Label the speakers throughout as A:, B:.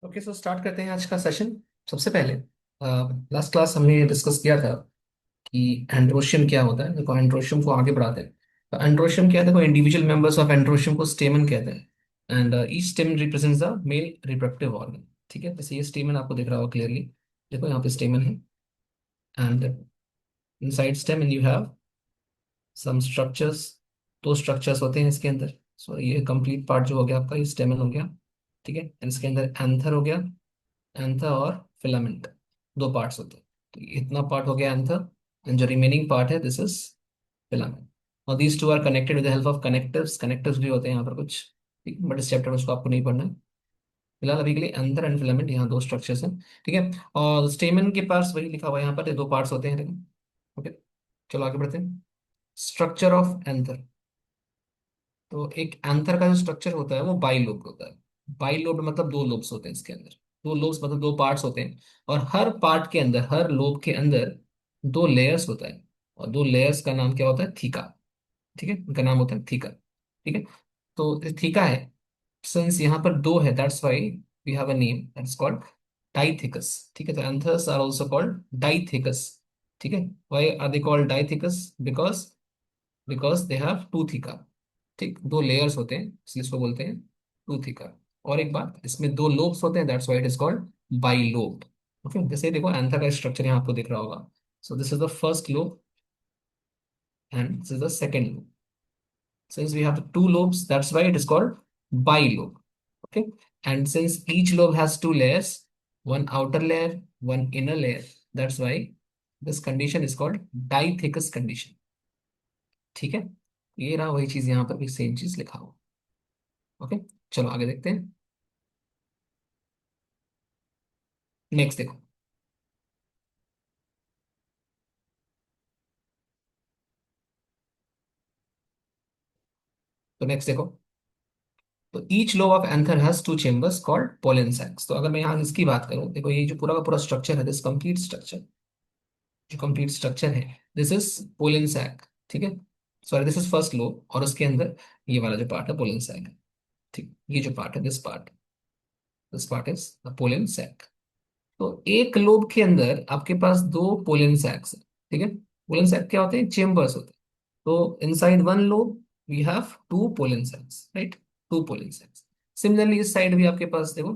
A: Okay, so start करते हैं आज का सेशन। सबसे पहले लास्ट क्लास हमने डिस्कस किया था कि एंड्रोशियम क्या होता है। देखो, एंड्रोशियम को आगे बढ़ाते हैं। तो एंड्रोशियम क्या है? देखो, इंडिविजुअल मेंबर्स ऑफ एंड्रोशियम को स्टेमन कहते हैं and each स्टेमन represents the male reproductive organ. ठीक है, जैसे ये स्टेमन आपको दिख रहा होगा क्लियरली। देखो, यहाँ पे स्टेमन है and inside stamen you have some structures. दो स्ट्रक्चर्स होते हैं इसके अंदर। सो ये कंप्लीट पार्ट जो हो गया आपका, ये स्टेमन हो गया। ठीक है, and इसके अंदर एंथर हो गया। एंथर और फिलामेंट, दो पार्ट्स होते हैं। तो इतना पार्ट हो गया एंथर एंड जो रिमेनिंग पार्ट है दिस इज फिलामेंट। और these two are connected with the help of connectives. Connectives भी होते हैं यहाँ पर कुछ, ठीक है, बट इस चैप्टर में उसको आपको नहीं पढ़ना है फिलहाल। अभी के लिए एंथर एंड फिलामेंट, यहाँ दो स्ट्रक्चर्स हैं। ठीक है, और स्टेमन के पास वही लिखा हुआ है यहाँ पर, ये दो पार्ट्स होते हैं, ठीक है। ओके, चलो आगे बढ़ते हैं। Structure of anther. तो एक एंथर का जो स्ट्रक्चर होता है वो बाई लोब होता है। बाई लोब मतलब दो लोब्स होते हैं इसके अंदर। दो लोब्स मतलब दो पार्ट्स होते हैं। और हर पार्ट के अंदर, हर लोब के अंदर दो लेयर्स होता है। और दो लेयर्स का नाम क्या होता है? थीका। ठीक है, उनका नाम होता है थीका। ठीक है, तो थीका है। सिंस यहाँ पर दो है, that's why we have a name that's called dithecous. ठीक है, तो anthers are also called dithecous. ठीक है, why are they called dithecous? Because because they have two theca. ठीक, दो लेयर्स होते हैं इसलिए इसको बोलते हैं टू थीका। और एक बात, इसमें दो लोब्स होते हैं, that's why it is called by lobe. Okay, जैसे देखो एंथर का स्ट्रक्चर यहाँ आपको दिख रहा होगा। So this is the first lobe and this is the second lobe. Since we have two lobes, that's why it is called bilobe. Okay, and since each lobe has two layers, one outer layer, one inner layer, that's why this condition is called dithecus condition. ठीक है, ये रहा वही चीज, यहाँ पर भी same चीज लिखा हुआ। ओके, चलो आगे देखते हैं। नेक्स्ट देखो। तो नेक्स्ट देखो। तो each lobe of anther has two chambers called pollen sacs. तो अगर मैं यहाँ इसकी बात करूँ, देखो ये जो पूरा का पूरा स्ट्रक्चर है, दिस कंप्लीट स्ट्रक्चर, जो कंप्लीट स्ट्रक्चर है, दिस इज पोलन सैक। ठीक है, sorry, this is first lobe और उसके अंदर ये वाला जो पार्ट है पोलन सैक है। ठीक, ये जो पार्ट है, this part is the pollen sac. तो एक लोब के अंदर आपके पास दो पोलन सैक्स है। ठीक है, पोलन सैक क्या होते हैं? चेम्बर्स होते हैं। तो inside one lobe we have two pollen sacs, right? Two pollen sacs. Similarly इस साइड भी आपके पास देखो,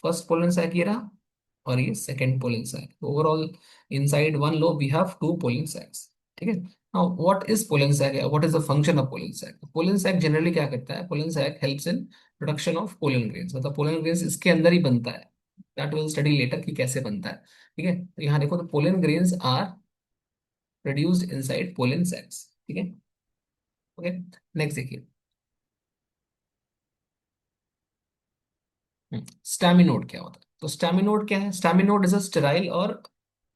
A: फर्स्ट पोलन सैक ये रहा और ये सेकेंड पोलिंग सैक। तो overall inside one lobe we have two pollen sacs. ठीक है, now what is pollen sac? What is the function of pollen sac? Pollen sac generally क्या करता है? Pollen sac helps in production of pollen grains, मतलब pollen grains इसके अंदर ही बनता है। दैट विल स्टडी लेटर कि कैसे बनता है। ठीक है, तो यहाँ देखो, तो pollen grains are produced inside pollen sacs. ठीक है, ओके, नेक्स्ट देखिए। स्टैमिनोड क्या होता है? तो स्टैमिनोड क्या है? स्टैमिनोड इज अ स्टेराइल और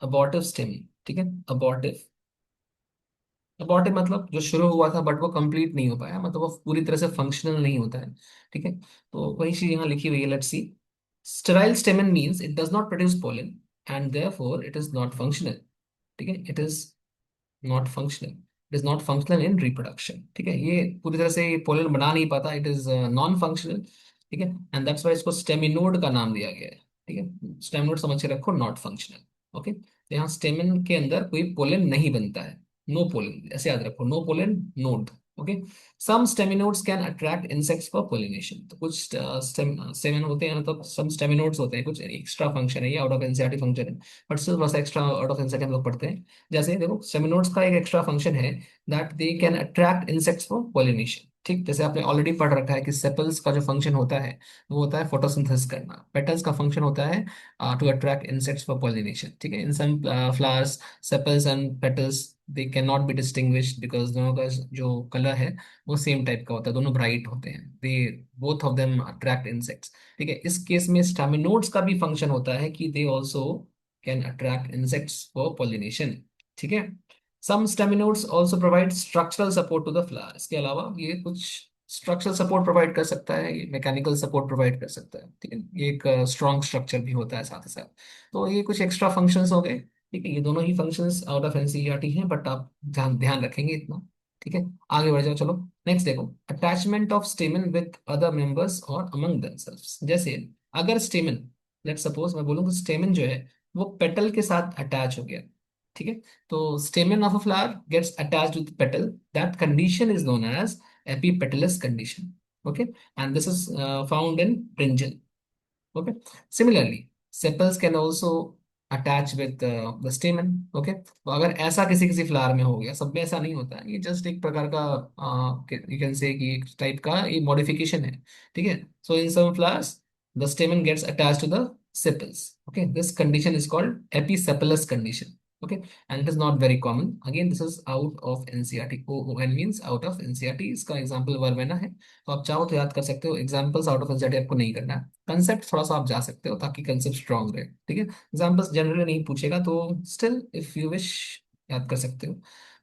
A: अबॉर्टिव स्टेम। ठीक है, अबॉर्टिव। अबॉर्टिव मतलब जो शुरू हुआ था बट वो कंप्लीट नहीं हो पाया, मतलब वो पूरी तरह से फंक्शनल नहीं होता है। ठीक है, तो वही चीज यहाँ लिखी हुई है, let's C. Sterile स्टेमन means it does not produce pollen and therefore it is not functional. ठीक है, it is not functional. It is not functional in reproduction. ठीक है, ये पूरी तरह से पोलन बना नहीं पाता, इट इज नॉन फंक्शनल। ठीक है, एंड दैट्स वाई इसको स्टेमिनोड का नाम दिया गया है। ठीक है, स्टेमिनोड समझ के रखो, नॉट फंक्शनल। ओके, तो यहाँ स्टेमिन के अंदर कोई पोलन नहीं बनता है। नो पोलन, ऐसे याद रखो, no pollen node. Okay, some staminodes can attract insects for pollination. तो कुछ स्टेमिन होते हैं, मतलब सम स्टेमिनोड्स होते हैं, कुछ एक्स्ट्रा फंक्शन है, ये आउट ऑफ एनसीईआरटी फंक्शन है, बट सिर्फ बस एक्स्ट्रा आउट ऑफ एनसीईआरटी हम लोग पढ़ते हैं। जैसे देखो, सेमिनोड्स का एक एक्स्ट्रा फंक्शन है that they can attract insects for pollination. ठीक, जैसे आपने ऑलरेडी पढ़ रखा है कि सेपल्स का जो फंक्शन होता है वो होता है फोटोसिंथेसिस करना। पेटल्स का फंक्शन होता है to attract insects for pollination. ठीक है, in some flowers sepals and petals they can not be distinguished because दोनों का जो कलर है वो सेम टाइप का होता है, दोनों ब्राइट होते हैं, they both of them attract insects. ठीक है, इस केस में स्टैमिनोड्स का भी फंक्शन होता है कि they also can attract insects for pollination. ठीक है, some staminodes also provide structural support to the flower. इसके अलावा ये कुछ स्ट्रक्चरल सपोर्ट प्रोवाइड कर सकता है, ये मैकेनिकल सपोर्ट प्रोवाइड कर सकता है। ठीक है, ये एक स्ट्रॉन्ग स्ट्रक्चर भी होता है साथ ही साथ। तो ये कुछ एक्स्ट्रा फंक्शंस हो गए। ठीक है, ये दोनों ही फंक्शंस आउट ऑफ एनसीईआरटी हैं, बट आप ध्यान ध्यान रखेंगे इतना। ठीक है, आगे बढ़ जाओ, चलो नेक्स्ट देखो। Attachment of स्टेमन with other members और अमंग देमसेल्व्स। जैसे अगर स्टेमन लेट सपोज मैं बोलूँ कि स्टेमन जो है वो पेटल के साथ अटैच हो गया, ठीक है। तो stamen of a flower gets attached with petal, that condition is known as epipetalous condition, okay, and this is found in brinjal, okay. Similarly, sepals can also attach with the stamen, okay. तो अगर ऐसा किसी किसी flower में हो गया, सब में ऐसा नहीं होता है, ये जस्ट एक प्रकार का यू कैन से कि एक टाइप का ये मॉडिफिकेशन है, ठीक है। So in some flowers the stamen gets attached to the sepals, okay. This condition is called episepalous condition, okay, and it is not very common. Again, this is out of NCERT. OON means out of NCERT, इसका example वर्वेना है, तो आप चाहो तो याद कर सकते हो। एग्जाम्पल्स आउट ऑफ एनसीईआरटी आपको नहीं करना है, कंसेप्ट थोड़ा सा आप जा सकते हो ताकि कंसेप्ट स्ट्रांग रहे, ठीक है। एग्जाम्पल्स जनरली नहीं पूछेगा तो स्टिल इफ यू विश याद कर सकते हो,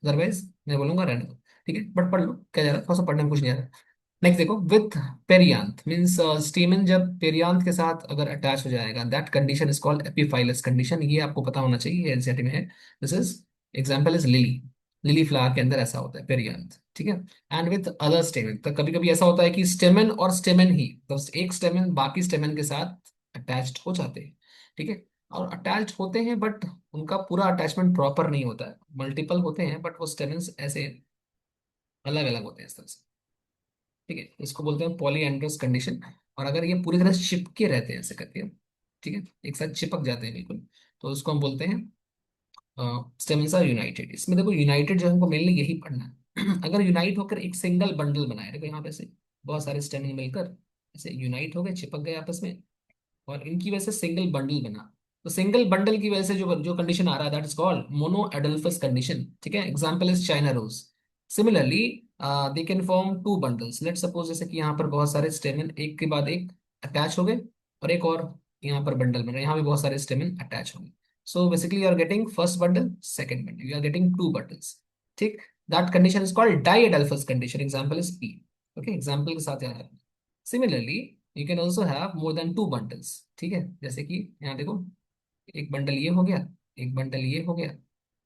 A: अदरवाइज मैं बोलूंगा रहने दो, ठीक है। बट पढ़ लो, क्या जा रहा है, थोड़ा सा पढ़ने में कुछ नहीं आ रहा है। नेक्स्ट देखो, विथ पेरियांथ मीन्स स्टेमन जब पेरियांथ के साथ अगर अटैच हो जाएगा, that condition is called epiphyllous condition, ये आपको पता होना चाहिए, एनसीईआरटी में है। This is example is lily, lily flower के अंदर ऐसा होता है पेरियांथ, ठीक है। एंड विथ अदर स्टेमन, तो कभी कभी ऐसा होता है कि स्टेमन और स्टेमन ही, तो एक स्टेमन बाकी स्टेमन के साथ अटैच्ड हो जाते हैं, ठीक है। और अटैच्ड होते हैं बट उनका पूरा अटैचमेंट प्रॉपर नहीं होता है, मल्टीपल होते हैं बट वो स्टेमन्स ऐसे अलग अलग होते हैं इस तरह से, ठीक है। इसको बोलते हैं पॉलीएंड्रस कंडीशन। और अगर ये पूरी तरह से चिपके रहते हैं ऐसे करके, ठीक है, एक साथ चिपक जाते हैं बिल्कुल, तो उसको हम बोलते हैं स्टेमन्स आर यूनाइटेड। इसमें देखो यूनाइटेड जो है हमको मेनली यही पढ़ना है अगर यूनाइट होकर एक सिंगल बंडल बनाए, देखो यहाँ पे से बहुत सारे स्टेमन मिलकर ऐसे यूनाइट हो गए, चिपक गए आपस में, और इनकी वजह से सिंगल बंडल बना, तो सिंगल बंडल की वजह से जो जो कंडीशन आ रहा है that is called monadelphous condition, ठीक है। Example is China rose. Similarly they can form two bundles, let suppose जैसे कि यहाँ पर बहुत सारे स्टेमन एक के बाद एक अटैच हो गए, और एक और यहाँ पर बंडल बन रहा है, यहाँ भी बहुत सारे स्टेमन अटैच हो गए। So basically you are getting first bundle, second bundle, you are getting two bundles, ठीक। That condition is called diadelphous condition, example is pea, okay. Example के साथ याद रखना। Similarly you can also have more than two bundles, ठीक है। जैसे कि यहाँ देखो, एक बंडल ये हो गया, एक बंडल ये हो गया,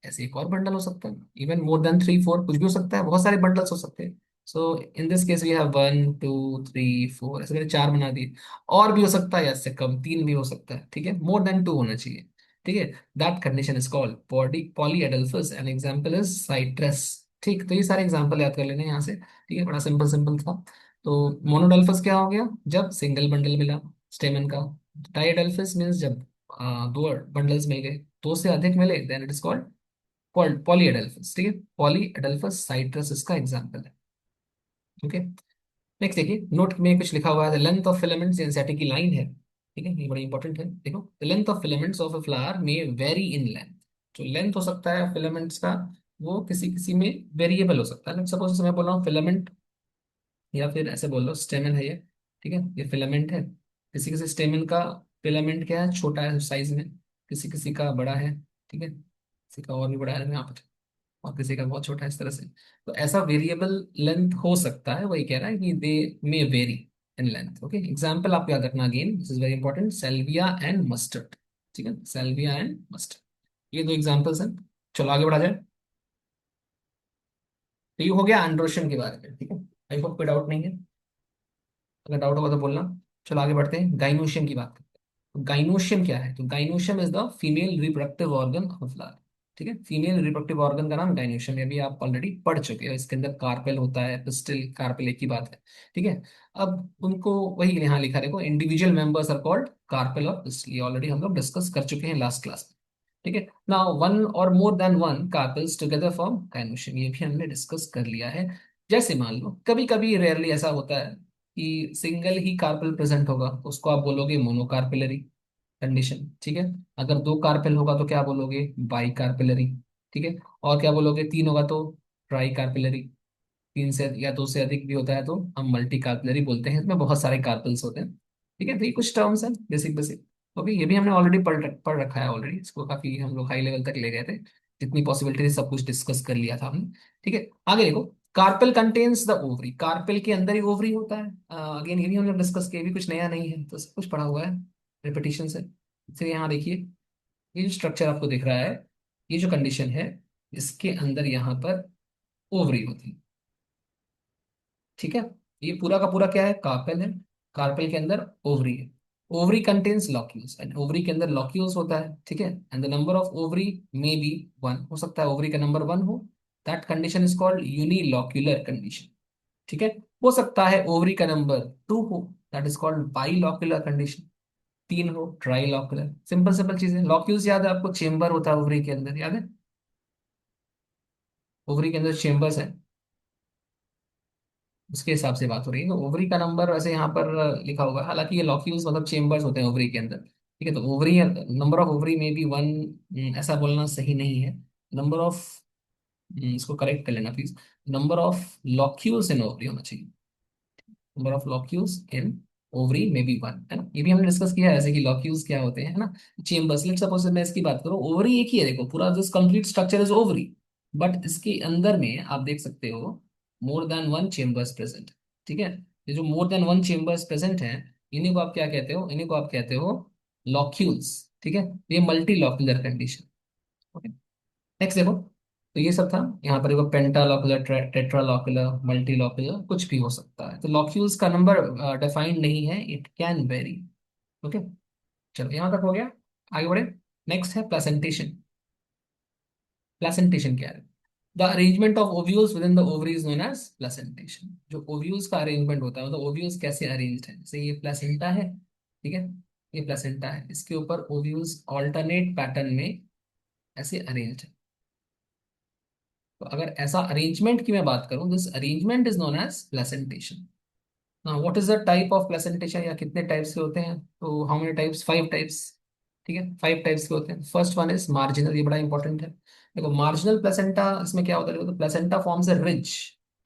A: ऐसे एक और बंडल हो सकता है, even more than three four, कुछ भी हो सकता है, बहुत सारे बंडल्स हो सकते हैं। So in this case we have one two three four, ऐसे मैंने चार बना दिए, और भी हो सकता है या इससे कम, तीन भी हो सकता है, ठीक है, मोर देन टू होना चाहिए, ठीक है। That condition is called polyadelphous, an example is citrus, ठीक। तो ये सारे एग्जांपल याद कर लेने हैं यहाँ से, ठीक है, बड़ा सिंपल सिंपल था। तो मोनोडल्फस क्या हो गया, जब सिंगल बंडल मिला स्टेमन का। डाइएडल्फिस मीन्स जब दो बंडल्स मिल गए, दो से अधिक मिले, देन इट इज कॉल्ड पॉलीएडल्फिस, ठीक है। पॉलीएडल्फस साइट्रस इसका एग्जांपल है, ओके। नेक्स्ट देखिए, नोट में कुछ लिखा हुआ है, लेंथ ऑफ फिलामेंट्स एनसीईआरटी की लाइन है, ठीक है, ये बड़ी इंपॉर्टेंट है। देखो, the length of filaments of a flower may vary in length, जो लेंथ हो सकता है फिलामेंट्स का वो किसी किसी में वेरिएबल हो सकता है। लेट्स सपोज मैं बोल रहा हूँ फिलामेंट, या फिर ऐसे बोल लो स्टेमन है ये, ठीक है, ये फिलामेंट है। किसी किसी स्टेमन का फिलामेंट क्या है, छोटा है साइज में, किसी किसी का बड़ा है, ठीक है, किसी का और भी बड़ा है यहाँ पर, और किसी का बहुत छोटा है, इस तरह से। तो ऐसा वेरिएबल लेंथ हो सकता है, वही कह रहा है कि they may vary in length, okay. Example आप याद रखना, again this is very important, salvia and mustard, ठीक है, सेल्विया एंड मस्टर्ड, ये दो एग्जाम्पल्स हैं। चलो आगे बढ़ा जाए। तो ये हो गया एंड्रोशियम के बारे में, ठीक है। आई होप कोई डाउट नहीं है, अगर डाउट होगा तो बोलना। चलो आगे बढ़ते हैं, गाइनोशियम की बात करते हैं। तो गाइनोशियम क्या है, तो gynoecium is the female reproductive organ of flower, ठीक है। फीमेल रिप्रोडक्टिव ऑर्गन का नाम गाइनोशियम है, अभी आप ऑलरेडी पढ़ चुके हो, इसके अंदर कार्पेल होता है, पिस्टिल, कार्पेल एक ही बात है, ठीक है। अब उनको वही यहाँ लिखा, देखो individual members are called carpel और पिस्टिल, ये ऑलरेडी हम लोग डिस्कस कर चुके हैं लास्ट क्लास में, ठीक है। नाउ वन और more than one carpels together form gynoecium, ये भी हमने डिस्कस कर लिया है। जैसे मान लो कभी कभी रेयरली ऐसा होता है कि सिंगल ही कार्पेल प्रेजेंट होगा, तो उसको आप बोलोगे मोनोकार्पेलरी कंडीशन, ठीक है। अगर दो कार्पेल होगा तो क्या बोलोगे, बाई कार्पेलरी, ठीक है। और क्या बोलोगे, तीन होगा तो ट्राई कार्पेलरी, तीन से या दो से अधिक भी होता है तो हम मल्टी कार्पेलरी बोलते हैं, इसमें बहुत सारे कार्पेल्स होते हैं, ठीक है। तो ये कुछ टर्म्स हैं बेसिक बेसिक, ओके। ये भी हमने ऑलरेडी पढ़ रखा है ऑलरेडी, इसको काफी हम लोग हाई लेवल तक ले गए थे, जितनी पॉसिबिलिटी थी सब कुछ डिस्कस कर लिया था हमने, ठीक है। आगे देखो, carpel contains the ovary, carpel के अंदर ही ओवरी होता है, अगेन ये भी हमने डिस्कस किया, ये भी कुछ नया नहीं है, तो सब कुछ पढ़ा हुआ है, रिपीटिशन से। फिर यहाँ देखिए, ये जो स्ट्रक्चर आपको दिख रहा है, ये जो कंडीशन है, इसके अंदर यहाँ पर ओवरी होती है, ठीक है। ये पूरा का पूरा क्या है, कार्पेल है, कार्पेल के अंदर ओवरी है, ovary contains locules, and ovary के अंदर लॉक्यूल्स होता है, ठीक है, and the number of ovary may be one, हो सकता है ओवरी का नंबर वन हो, that condition is called unilocular condition, ठीक है। हो सकता है ओवरी का नंबर टू हो, दैट इज कॉल्ड बाइलॉक्यूलर कंडीशन, तीन हो ट्राइलॉक्यूलर। सिंपल सिंपल चीजें। लॉक्यूल्स याद है आपको, चेंबर होता है ओवरी के अंदर, याद है, ओवरी के अंदर चेंबर्स है, उसके हिसाब से बात हो रही है। तो ओवरी का नंबर वैसे यहाँ पर लिखा होगा, हालांकि ये लॉक्यूल्स मतलब चेंबर्स होते हैं ओवरी के अंदर, ठीक है। तो ओवरी, नंबर ऑफ ओवरी में भी वन, ऐसा बोलना सही नहीं है। नंबर ऑफ, इसको करेक्ट कर लेना please, number of locules in ovary होना चाहिए, number of locules in ovary में बी वन, है ना। ये भी हमने डिस्कस किया है, ऐसे कि लॉक्यूल्स क्या होते हैं, है ना। चेंबर्स, लेट्स सपोज मैं इसकी बात करूं, ओवरी एक ही है, देखो पूरा this complete structure is ovary, but इसके अंदर में आप देख सकते हो more than one chambers present, ठीक है। ये जो more than one chambers present हैं, इन्हीं को आप क्या कहते हो, इन्हीं को आप कहते हो लॉक्यूल्स, ठीक है। ये मल्टी लॉक्यूलर कंडीशन। नेक्स्ट देखो, तो ये सब था। यहाँ पर देखो पेंटालॉकुलर, टेट्रालॉकुलर, मल्टीलॉकुलर, कुछ भी हो सकता है। तो लॉक्यूल्स का नंबर डिफाइंड नहीं है, इट कैन वेरी। ओके, चलो यहाँ तक हो गया, आगे बढ़े। नेक्स्ट है प्लेसेंटेशन। प्लेसेंटेशन क्या है? The arrangement of ovules within the ovary is known as placentation. जो ओव्यूल्स का अरेंजमेंट होता है, मतलब ओव्यूल्स कैसे अरेंज्ड है, जैसे ये प्लेसेंटा है, ठीक है, ये प्लेसेंटा है, इसके ऊपर ओव्यूल्स ऑल्टरनेट पैटर्न में ऐसे अरेंज्ड है। तो अगर ऐसा अरेंजमेंट की मैं बात करूं, this arrangement is known as placentation. Now what is the type of placentation, या कितने टाइप्स के होते हैं? तो how many types? Five types, ठीक है, फाइव टाइप्स के होते हैं। फर्स्ट वन इज मार्जिनल, ये बड़ा इंपॉर्टेंट है। देखो मार्जिनल प्लेसेंटा, इसमें क्या होता है, देखो placenta forms a ridge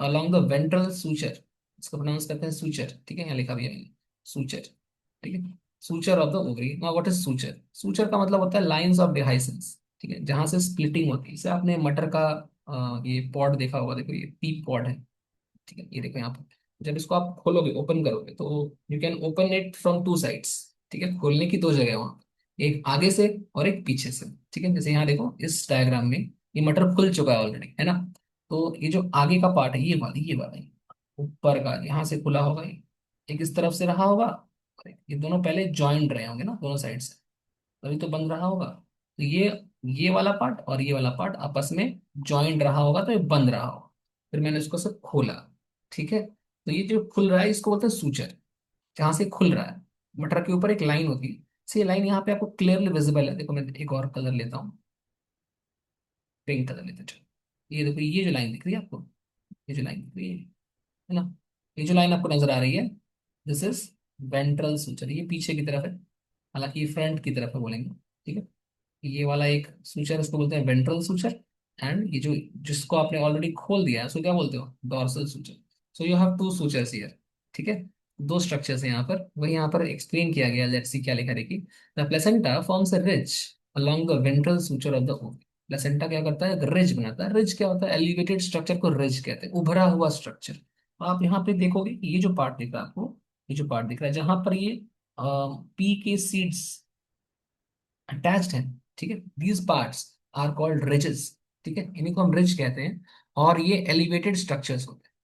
A: along the ventral suture, इसको प्रोनाउंस करते हैं सूचर, ठीक है, यहाँ लिखा भी है सूचर, ठीक है, suture of the ovary. Now what is suture? Suture का मतलब होता है लाइंस ऑफ डिहाइसेंस, ठीक है, जहां से स्प्लिटिंग होती है। जैसे आपने मटर का ये पॉड देखा होगा, देखो ये पी पॉड है, ठीक है, ये देखो यहाँ पर, जब इसको आप खोलोगे, ओपन करोगे, तो you can open it from two sides, ठीक है, खोलने की दो जगह है वहाँ पे, एक आगे से और एक पीछे से, ठीक है। जैसे यहाँ देखो इस डायग्राम में ये मटर खुल चुका है ऑलरेडी, है ना। तो ये जो आगे का पार्ट है, ये वाला ऊपर का यहाँ से खुला होगा ये, एक इस तरफ से रहा होगा, और ये दोनों पहले ज्वाइंट रहे होंगे ना दोनों साइड से, तभी तो बन रहा होगा। तो ये वाला पार्ट और ये वाला पार्ट आपस में ज्वाइंट रहा होगा, तो ये बंद रहा होगा। फिर मैंने इसको सब खोला, ठीक है। तो ये जो खुल रहा है इसको बोलते हैं सूचर, जहां से खुल रहा है। मटर के ऊपर एक लाइन होती है, से लाइन यहाँ पे आपको क्लियरली विजिबल है। देखो मैं एक और कलर लेता हूँ, पिंक कलर लेते हैं, चलो। ये देखो, ये जो लाइन दिख रही है आपको, ये जो लाइन दिख रही है ना, ये जो लाइन आपको नजर आ रही है, दिस इज वेंट्रल सूचर, ये पीछे की तरफ है, हालांकि ये फ्रंट की तरफ है बोलेंगे, ठीक है। ये वाला एक सूचर, इसको बोलते हैं वेंट्रल सूचर। एंड ये जो, जिसको आपने ऑलरेडी खोल दिया है, उसको क्या बोलते हो? Dorsal suture. So you have two sutures here, ठीक है, दो स्ट्रक्चर्स हैं यहाँ पर, वही यहाँ पर एक्सप्लेन किया गया। लेट्स सी क्या लिखा देखिए। The placenta forms a ridge along the ventral suture of the ovary. Placenta क्या करता है? रिज बनाता है। रिज क्या होता है? एलिवेटेड स्ट्रक्चर को रिज कहते हैं, उभरा हुआ स्ट्रक्चर। आप यहाँ पे देखोगे कि ये जो पार्ट दिख रहा है आपको, ये जो पार्ट दिख रहा है जहां पर ये पी के सीड्स अटैच्ड हैं, ठीक है, these parts are called ridges, ठीक है, इन्हीं को हम रिज कहते हैं। और ये एलिवेटेड स्ट्रक्चर्स होते हैं,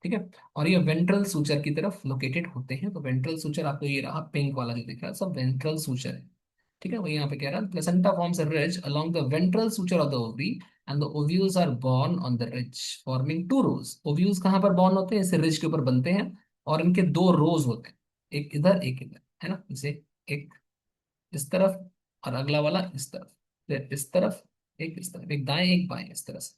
A: ठीक है, और ये वेंट्रल सूचर की तरफ लोकेटेड होते हैं। तो वेंट्रल सूचर आपको ये रहा पिंक वाला जो दिख रहा है, सब वेंट्रल सूचर है, ठीक है। वही यहाँ पे कह रहा है placenta forms a ridge along the ventral suture of the ovary, and the ovules are borne on the ridge forming two rows. Ovules कहाँ पर बोर्न होते हैं? इसे रिज के ऊपर बनते हैं, और इनके दो रोज होते हैं, एक इधर एक इधर, है ना, जैसे एक इस तरफ और अगला वाला इस तरफ, फिर इस तरफ एक, इस तरफ एक, दाएं एक बाएं, इस तरह से।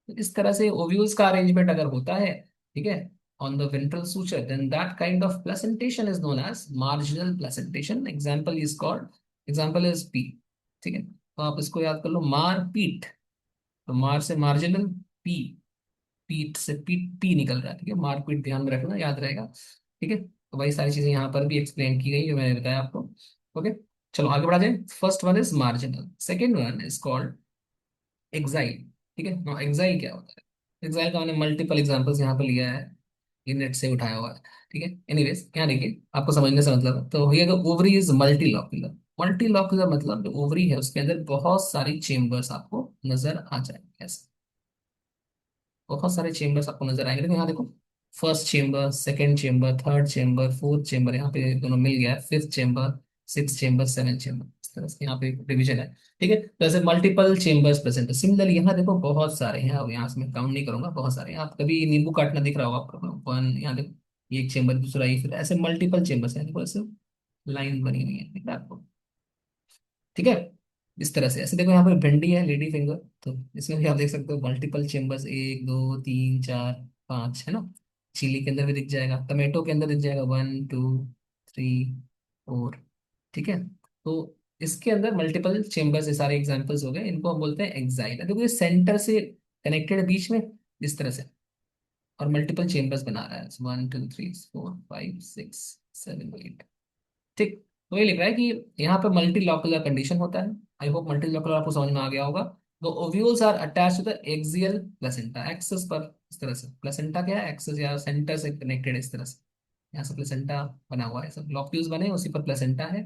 A: तो इस तरह से ओव्यूल्स का अरेंजमेंट अगर होता है, ठीक है, on the ventral suture, then that kind of placentation is known as marginal placentation. Example is called, example is P, ठीक है। तो आप इसको याद कर लो, मार पीट, तो मार से मार्जिनल, पी, पीठ से पीठ, पी निकल रहा है, ठीक है, मारपीट, ध्यान में रखना, याद रहेगा, ठीक है। तो वही सारी चीजें यहाँ पर भी एक्सप्लेन की गई जो मैंने बताया आपको। ओके, चलो आगे बढ़ा जाए। First one is marginal, second one is called axile, ठीक है। now एक्साइल क्या होता है? एक्साइल का मैंने मल्टीपल एग्जांपल्स यहाँ पर लिया है, ये नेट से उठाया हुआ है, ठीक है। एनीवेज यहाँ देखिए, आपको समझने से मतलब है। तो ये ovary is multi locular. Multi locular मतलब जो ओवरी है उसके अंदर बहुत सारी चेम्बर्स आपको नजर आ जाएंगे, ऐसे बहुत सारे चेम्बर्स आपको नजर आएंगे। देखो यहाँ देखो, first chamber, second chamber, third chamber, fourth chamber, यहाँ पे दोनों मिल गया है, fifth chamber, six chamber, seven chamber, इस तरह से यहाँ पे डिवीजन है। ठीक है, तो ऐसे मल्टीपल चेम्बर्स प्रेजेंट है। सिमिलरली यहाँ देखो बहुत सारे हैं, अब यहाँ से मैं काउंट नहीं करूंगा, बहुत सारे हैं। आप कभी नींबू काटना दिख रहा होगा आपको, वन, यहाँ देखो ये एक चेम्बर, दूसरा ये, फिर ऐसे मल्टीपल चेम्बर्स हैं, देखो ऐसे लाइन बनी हुई है, दिख रहा है आपको? ठीक है, इस तरह से। ऐसे देखो यहाँ पे भिंडी है, लेडी फिंगर, तो इसमें भी आप देख सकते हो मल्टीपल चेम्बर्स, एक दो तीन चार पांच, है ना? चिली के अंदर भी दिख जाएगा, टमाटो के अंदर दिख जाएगा, वन टू थ्री फोर। ठीक है, तो इसके अंदर मल्टीपल चेम्बर्स, ये सारे एग्जांपल्स हो गए, इनको हम बोलते हैं एक्साइल। देखो ये सेंटर से कनेक्टेड है बीच में, इस तरह से, और मल्टीपल चेम्बर्स बना रहा है, one two three four five six seven eight. ठीक, तो ये लिख रहा है कि यहाँ पे मल्टी लॉकुलर कंडीशन होता है। आई होप मल्टी लॉकुलर आपको समझ में आ गया होगा। तो ovules are attach to the axial placenta, axis पर, इस तरह से। प्लेसेंटा क्या है? एक्सेस या सेंटर से कनेक्टेड, इस तरह से। यहाँ से प्लेसेंटा बना हुआ है, सब लॉक्यूल्स बने उसी पर प्लेसेंटा है।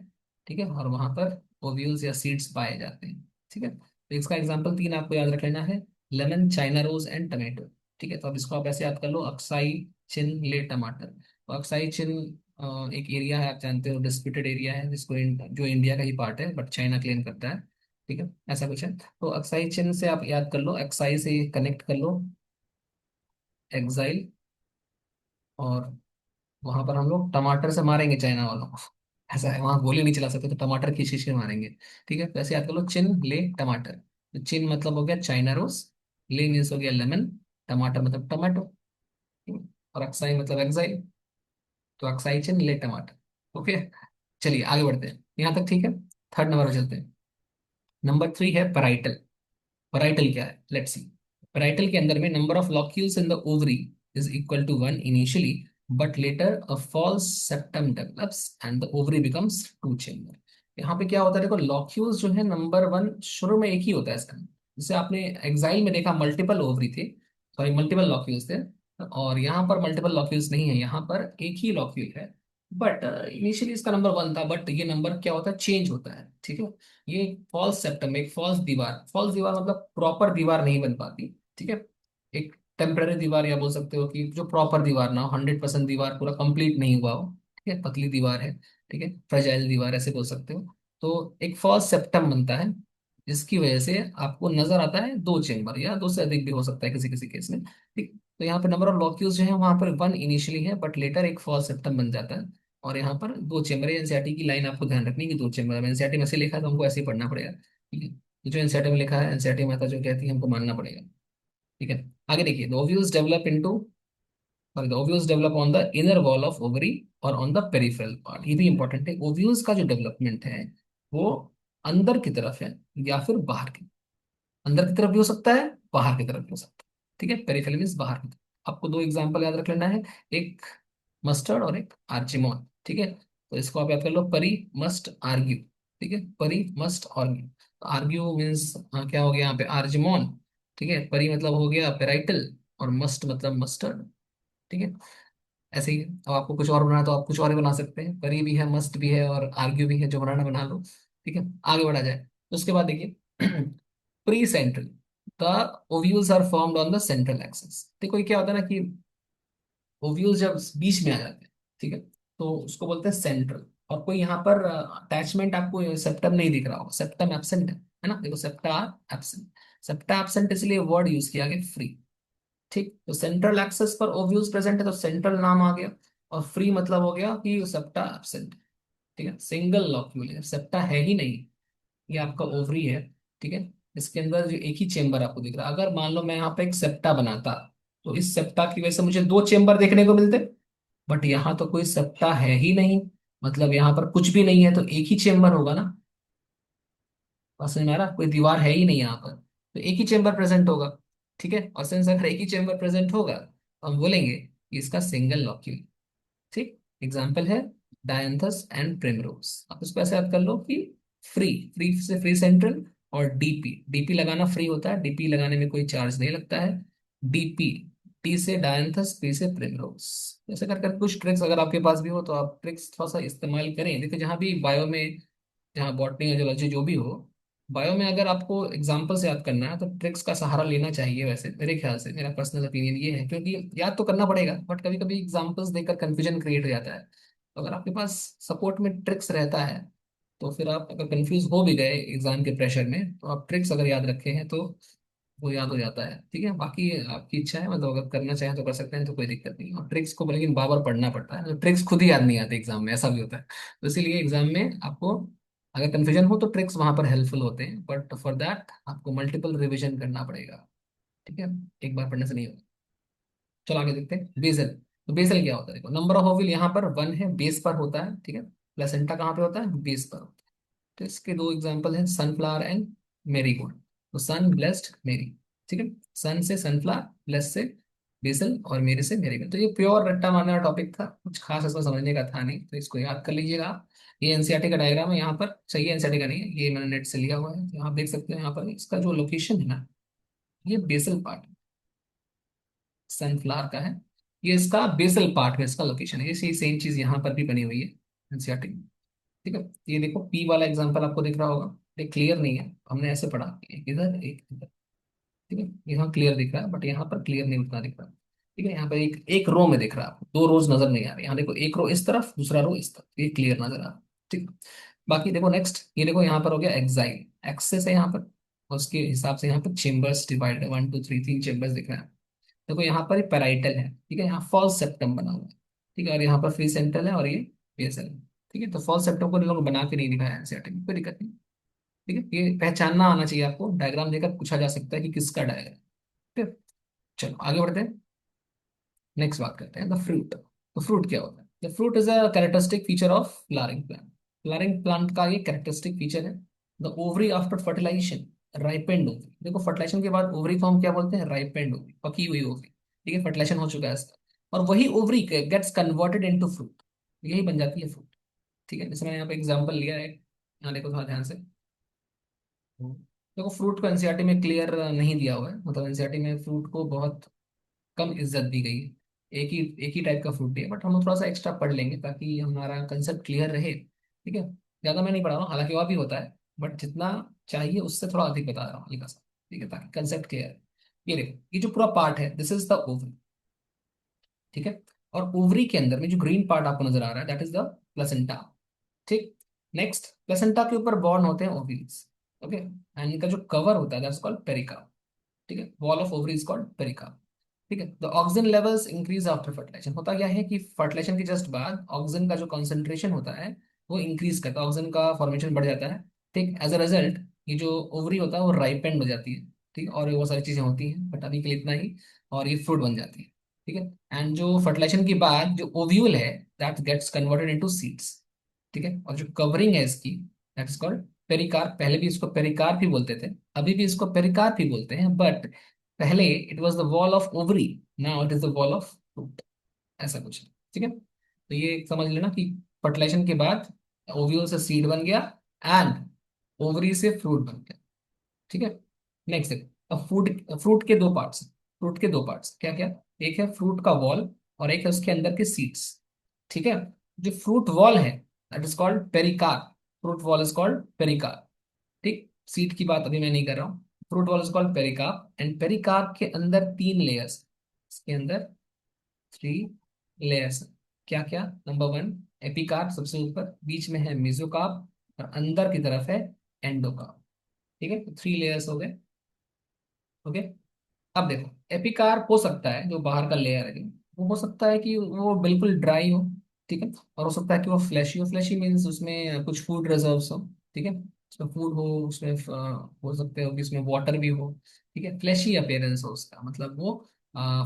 A: ठीक है, और वहां पर ओव्यूल्स या सीड्स पाए जाते हैं। ठीक है, तो इसका एग्जाम्पल तीन आपको याद रख लेना है, lemon, China rose and tomato. ठीक है, तो अब इसको आप ऐसे याद कर लो, अक्साई चिन ले टमाटर। तो अक्साई चिन एक एरिया है, आप जानते हो, डिस्प्यूटेड एरिया है, जिसको जो इंडिया का ही पार्ट है, बट चाइना क्लेम करता है। ठीक है, ऐसा कुछ है। तो अक्साई चिन से आप याद कर लो, अक्साई से कनेक्ट कर लो एक्साइल, और वहां पर हम लोग टमाटर से मारेंगे चाइना वालों को। ऐसा है, वहां गोली नहीं चला सकते, तो टमाटर खींच खींच के मारेंगे। ठीक है, तो ऐसे याद कर लो, चिन ले टमाटर। तो चिन मतलब हो गया चाइना रोज, ले मीन्स हो गया लेमन, टमाटर मतलब टमाटो, और अक्साई मतलब एक्साइल। तो अक्साई चिन ले टमाटर। ओके, चलिए आगे बढ़ते हैं, यहाँ तक ठीक है। थर्ड नंबर पर चलते हैं। नंबर थ्री है पैराइटल। पैराइटल क्या है, लेट्स सी। पैराइटल के अंदर में number of locules in the ovary is equal to one initially, but later a false septum develops and the ovary becomes two chamber. यहाँ पे क्या होता है, देखो लॉक्यूल्स जो है नंबर वन शुरू में एक ही होता है इसका। जैसे आपने एक्साइल में देखा मल्टीपल ओवरी थे, सॉरी मल्टीपल लॉक्यूल्स थे, और यहाँ पर मल्टीपल लॉक्यूल्स नहीं है, यहाँ पर एक ही लॉक्यूल है। बट इनिशियली इसका नंबर वन था, बट ये नंबर क्या होता है, चेंज होता है। ठीक है, ये फॉल्स सेप्टम, एक फॉल्स दीवार, फॉल्स दीवार मतलब प्रॉपर दीवार नहीं बन पाती। ठीक है, एक टेम्पररी दीवार, या बोल सकते हो कि जो प्रॉपर दीवार ना हो, 100% दीवार पूरा कंप्लीट नहीं हुआ हो। ठीक है, पतली दीवार है, ठीक है, फ्रेजाइल दीवार ऐसे बोल सकते हो। तो एक फॉल्स सेप्टम बनता है, जिसकी वजह से आपको नजर आता है दो चेम्बर, या दो से अधिक भी हो सकता है किसी किसी केस में। ठीक, तो यहाँ पे नंबर ऑफ लॉक्यूल्स जो है वहां पर वन इनिशियली है, बट लेटर एक फॉल्स सेप्टम बन जाता है, और यहाँ पर दो चेम्बर है। एनसीईआरटी की लाइन आपको ध्यान रखनी है कि दो चेम्बर है, एनसीईआरटी में ऐसे लिखा है तो हमको ऐसे ही पढ़ना पड़ेगा। ठीक है, तो जो एनसीईआरटी में लिखा है, एनसीईआरटी में जो कहती है हमको मानना पड़ेगा। ठीक है, आगे देखिए, द ओव्यूल्स डेवलप इनटू, और the ovules develop on the inner wall of ovary और ऑन द पेरिफेरल पार्ट। ये भी इंपॉर्टेंट है, ओव्यूल्स का जो डेवलपमेंट है वो अंदर की तरफ है या फिर बाहर की, अंदर की तरफ भी हो सकता है, बाहर की तरफ भी हो सकता है। ठीक है, पेरिफेरल मीन्स बाहर की तरफ। आपको दो एग्जांपल याद रख लेना है, एक मस्टर्ड और एक आर्चिमोन। ठीक है, तो इसको आप याद कर लो, परी मस्ट आर्ग्यू। ठीक है, परी मस्ट आर्ग्यू, आर्ग्यू मीन्स क्या हो गया यहाँ पे, आर्जिमोन। ठीक है, परी मतलब हो गया पेराइटल, और मस्ट मतलब मस्टर्ड। ठीक है, ऐसे ही अब आपको कुछ और बनाना तो आप कुछ और ही बना सकते हैं, परी भी है, मस्ट भी है, और आर्ग्यू भी है, जो बनाना बना लो। ठीक है, आगे बढ़ा जाए, तो उसके बाद देखिए free central, the ovules are formed on the central axis. देखो ये क्या होता है ना कि ओव्यूल्स जब बीच में आ जाते हैं, ठीक है, तो उसको बोलते हैं सेंट्रल। और कोई यहाँ पर अटैचमेंट आपको सेप्टम नहीं दिख रहा होगा, सेप्टम एब्सेंट है ना, देखो सेप्टा एब्सेंट, सेप्टा एब्सेंट इसलिए वर्ड यूज किया गया फ्री। ठीक, तो सेंट्रल एक्सेस पर ओव्यूल्स प्रेजेंट है तो सेंट्रल नाम आ गया, और फ्री मतलब हो गया कि सेप्टा एब्सेंट। ठीक है, सिंगल लॉक्यूल है, सेप्टा है ही नहीं, ये आपका ओवरी है। ठीक है, इसके अंदर जो एक ही चेम्बर आपको दिख रहा है, अगर मान लो मैं यहाँ पे एक सेप्टा बनाता, तो इस सेप्टा की वजह से मुझे दो चेम्बर देखने को मिलते, बट यहाँ तो कोई सेप्टा है ही नहीं, मतलब यहाँ पर कुछ भी नहीं है, तो एक ही चेम्बर होगा ना। बात समझ में आ रहा, कोई दीवार है ही नहीं यहाँ पर, तो एक ही चेम्बर प्रेजेंट होगा। ठीक है, और सिंस अगर एक ही चेम्बर प्रेजेंट होगा, तो हम बोलेंगे कि इसका सिंगल लॉक्यूल। ठीक, एग्जाम्पल है डायंथस एंड प्रिमरोज। आप इसको ऐसे याद कर लो कि फ्री, फ्री से फ्री सेंट्रल, और डीपी, डीपी लगाना फ्री होता है, डीपी लगाने में कोई चार्ज नहीं लगता है। डीपी, टी से डायंथस, पी से प्रिमरोज। ऐसे कर कर कुछ ट्रिक्स अगर आपके पास भी हो तो आप ट्रिक्स थोड़ा सा इस्तेमाल करें। देखो जहाँ भी बायो में, जहाँ बॉटनी या जोलॉजी जो भी हो, बायो में अगर आपको एग्जाम्पल से याद करना है तो ट्रिक्स का सहारा लेना चाहिए, वैसे मेरे ख्याल से, मेरा पर्सनल ओपिनियन ये है, क्योंकि याद तो करना पड़ेगा बट कभी कभी एग्जाम्पल्स देकर कंफ्यूजन क्रिएट हो जाता है। तो अगर आपके पास सपोर्ट में ट्रिक्स रहता है तो फिर आप अगर कंफ्यूज हो भी गए एग्जाम के प्रेशर में तो आप ट्रिक्स अगर याद रखे हैं तो वो याद हो जाता है। ठीक है, बाकी आपकी इच्छा है, मतलब अगर करना चाहें तो कर सकते हैं, तो कोई दिक्कत नहीं है। और ट्रिक्स को लेकिन बार बार पढ़ना पड़ता है, तो ट्रिक्स खुद ही याद नहीं आते एग्जाम में, ऐसा भी होता है। तो इसीलिए एग्जाम में आपको अगर कन्फ्यूजन हो तो ट्रिक्स वहां पर हेल्पफुल होते हैं, बट फॉर दैट आपको मल्टीपल रिविजन करना पड़ेगा। ठीक है, एक बार पढ़ने से नहीं होगा। चलो आगे देखते हैं बेसल। तो बेसल क्या होता है, देखो नंबर ऑफ ओविल यहाँ पर वन है, बेस पर होता है। ठीक है, प्लेसेंटा कहाँ पे होता है, बेस पर। तो इसके दो एग्जांपल हैं, सनफ्लावर एंड मेरीगोल्ड। तो सन ब्लेस्ड मेरी। ठीक है, सन से सनफ्लावर, ब्लेस से बेसल, और मेरी से मेरीगोल्ड। तो ये प्योर रट्टा मारने वाला टॉपिक था, कुछ खास इसमें समझने का था नहीं, तो इसको याद कर लीजिएगा आप। ये एनसीईआरटी का डायग्राम है यहाँ पर, चाहिए एनसीईआरटी का नहीं है, ये मैंने नेट से लिया हुआ है। तो आप देख सकते हैं यहाँ पर इसका जो लोकेशन है ना, ये बेसल पार्ट सनफ्लावर का है, ये इसका बेसल पार्ट में इसका लोकेशन है। ये सेम चीज यहाँ पर भी बनी हुई है एनसीईआरटी में। ठीक है, ये देखो पी वाला एग्जांपल आपको दिख रहा होगा, ये क्लियर नहीं है, हमने ऐसे पढ़ा एक इधर एक इधर। ठीक है, यहाँ क्लियर दिख रहा है बट यहाँ पर क्लियर नहीं उतना दिख रहा। ठीक है, यहाँ पर एक एक रो में दिख रहा है आपको, दो रोज नजर नहीं आ रही। यहाँ देखो एक रो इस तरफ, दूसरा रो इस तरफ, ये क्लियर नजर आ रहा है। ठीक। बाकी देखो नेक्स्ट, ये देखो यहाँ पर हो गया एक्साइल, एक्सेस है यहाँ पर, और उसके हिसाब से यहाँ पर चेम्बर्स डिवाइड है, वन टू थ्री, तीन चेम्बर्स दिख रहे हैं। देखो यहाँ पर पेराइटल है, ठीक है, यहाँ फॉल्स सेप्टम बना हुआ है। ठीक है, और यहाँ पर फ्री सेंट्रल है और ये बेसल है। ठीक है, तो फॉल्स सेप्टम को लोग बना के नहीं दिखाया एनसीईआरटी में, कोई दिक्कत नहीं। ठीक है, ये पहचानना आना चाहिए आपको, डायग्राम देकर पूछा जा सकता है कि किसका डायग्राम। ठीक है, चलो आगे बढ़ते हैं। नेक्स्ट बात करते हैं द फ्रूट। तो फ्रूट क्या होता है, the fruit is a characteristic feature of flowering plant. Flowering plant का ये कैरेक्टरिस्टिक फीचर है। The ovary after fertilisation, ripened ovary. देखो फर्टिलाइजेशन के बाद ओवरी को हम क्या बोलते हैं, राइपेंड ओवरी, पकी हुई ओवरी। ठीक है, फर्टिलाइजेशन हो चुका है इसका, और वही ovary gets converted into fruit, यही बन जाती है फ्रूट। ठीक है, जैसे मैंने यहाँ पे एग्जांपल लिया है, यहाँ देखो थोड़ा ध्यान से। देखो फ्रूट को एनसीईआरटी में क्लियर नहीं दिया हुआ है, मतलब एनसीईआरटी में फ्रूट को बहुत कम इज्जत दी गई है। एक ही टाइप का फ्रूट है, बट हम लोग थोड़ा सा एक्स्ट्रा पढ़ लेंगे ताकि हमारा कंसेप्ट क्लियर रहे। ठीक है, ज्यादा मैं नहीं पढ़ा रहा हूँ, हालांकि और भी होता है, बट जितना चाहिए उससे थोड़ा अधिक बता रहा हूँ हल्का सा। ठीक है, ताकि कंसेप्ट क्लियर है। ये देखो ये जो पूरा पार्ट है, दिस इज द ओवरी। ठीक है, और ओवरी के अंदर में जो ग्रीन पार्ट आपको नजर आ रहा है, दैट इज द प्लेसेंटा। ठीक। नेक्स्ट, प्लेसेंटा के ऊपर बॉर्न होते हैं ओवरीज। ओके, एंड इनका जो कवर होता है दैट्स कॉल्ड पेरिका। ठीक है, wall of ovary is called pericarp. ठीक है, the oxygen levels increase after fertilization. होता क्या है कि फर्टिलाइजेशन के जस्ट बाद ऑक्सीजन का जो कॉन्सेंट्रेशन होता है वो इंक्रीज करता है, ऑक्सीजन का फॉर्मेशन बढ़ जाता है। ठीक, एज अ रिजल्ट ये जो ओवरी होता है वो राइपेंड हो जाती है। ठीक, और वो सारी चीजें होती हैं, बट अभी के लिए इतना ही, और ये फ्रूट बन जाती है। ठीक है, एंड जो फर्टिलाइजेशन के बाद जो ओव्यूल है that gets converted into seeds. ठीक है, और जो कवरिंग है इसकी, दैट इज कॉल्ड पेरिकार्प। पहले भी इसको पेरिकार्प ही बोलते थे, अभी भी इसको पेरिकार्प ही बोलते हैं, बट पहले it was the wall of ovary, now it is the wall of fruit, ऐसा कुछ है। ठीक है, तो ये समझ लेना कि फर्टिलाइजेशन के बाद ओव्यूल से सीड बन गया, एंड ओवरी से फ्रूट बन गया। ठीक है, नेक्स्ट अब फ्रूट, फ्रूट के दो पार्ट्स, फ्रूट के दो पार्ट्स क्या क्या, एक है फ्रूट का वॉल और एक है उसके अंदर के सीड्स। ठीक है, जो फ्रूट वॉल है that is called pericarp, fruit wall is called pericarp. ठीक, सीड की बात अभी मैं नहीं कर रहा हूँ। Fruit wall is called pericarp, and pericarp के अंदर तीन लेयर्स, इसके अंदर थ्री लेयर्स। क्या क्या, नंबर वन एपिकार्प सबसे ऊपर, बीच में है मेसोकार्प, और अंदर की तरफ है एंडोकार्प। ठीक है, थ्री लेयर्स हो गए। ओके, अब देखो एपिकार्प हो सकता है जो बाहर का लेयर है, वो हो सकता है कि वो बिल्कुल ड्राई हो। ठीक है, और हो सकता है कि वो फ्लैशी हो, फ्लैशी मीन्स उसमें कुछ फूड रिजर्व्स हो। ठीक है, उसमें फूड हो, उसमें हो सकते हो कि उसमें वाटर भी हो। ठीक है, फ्लैशी अपेयरेंस हो उसका, मतलब वो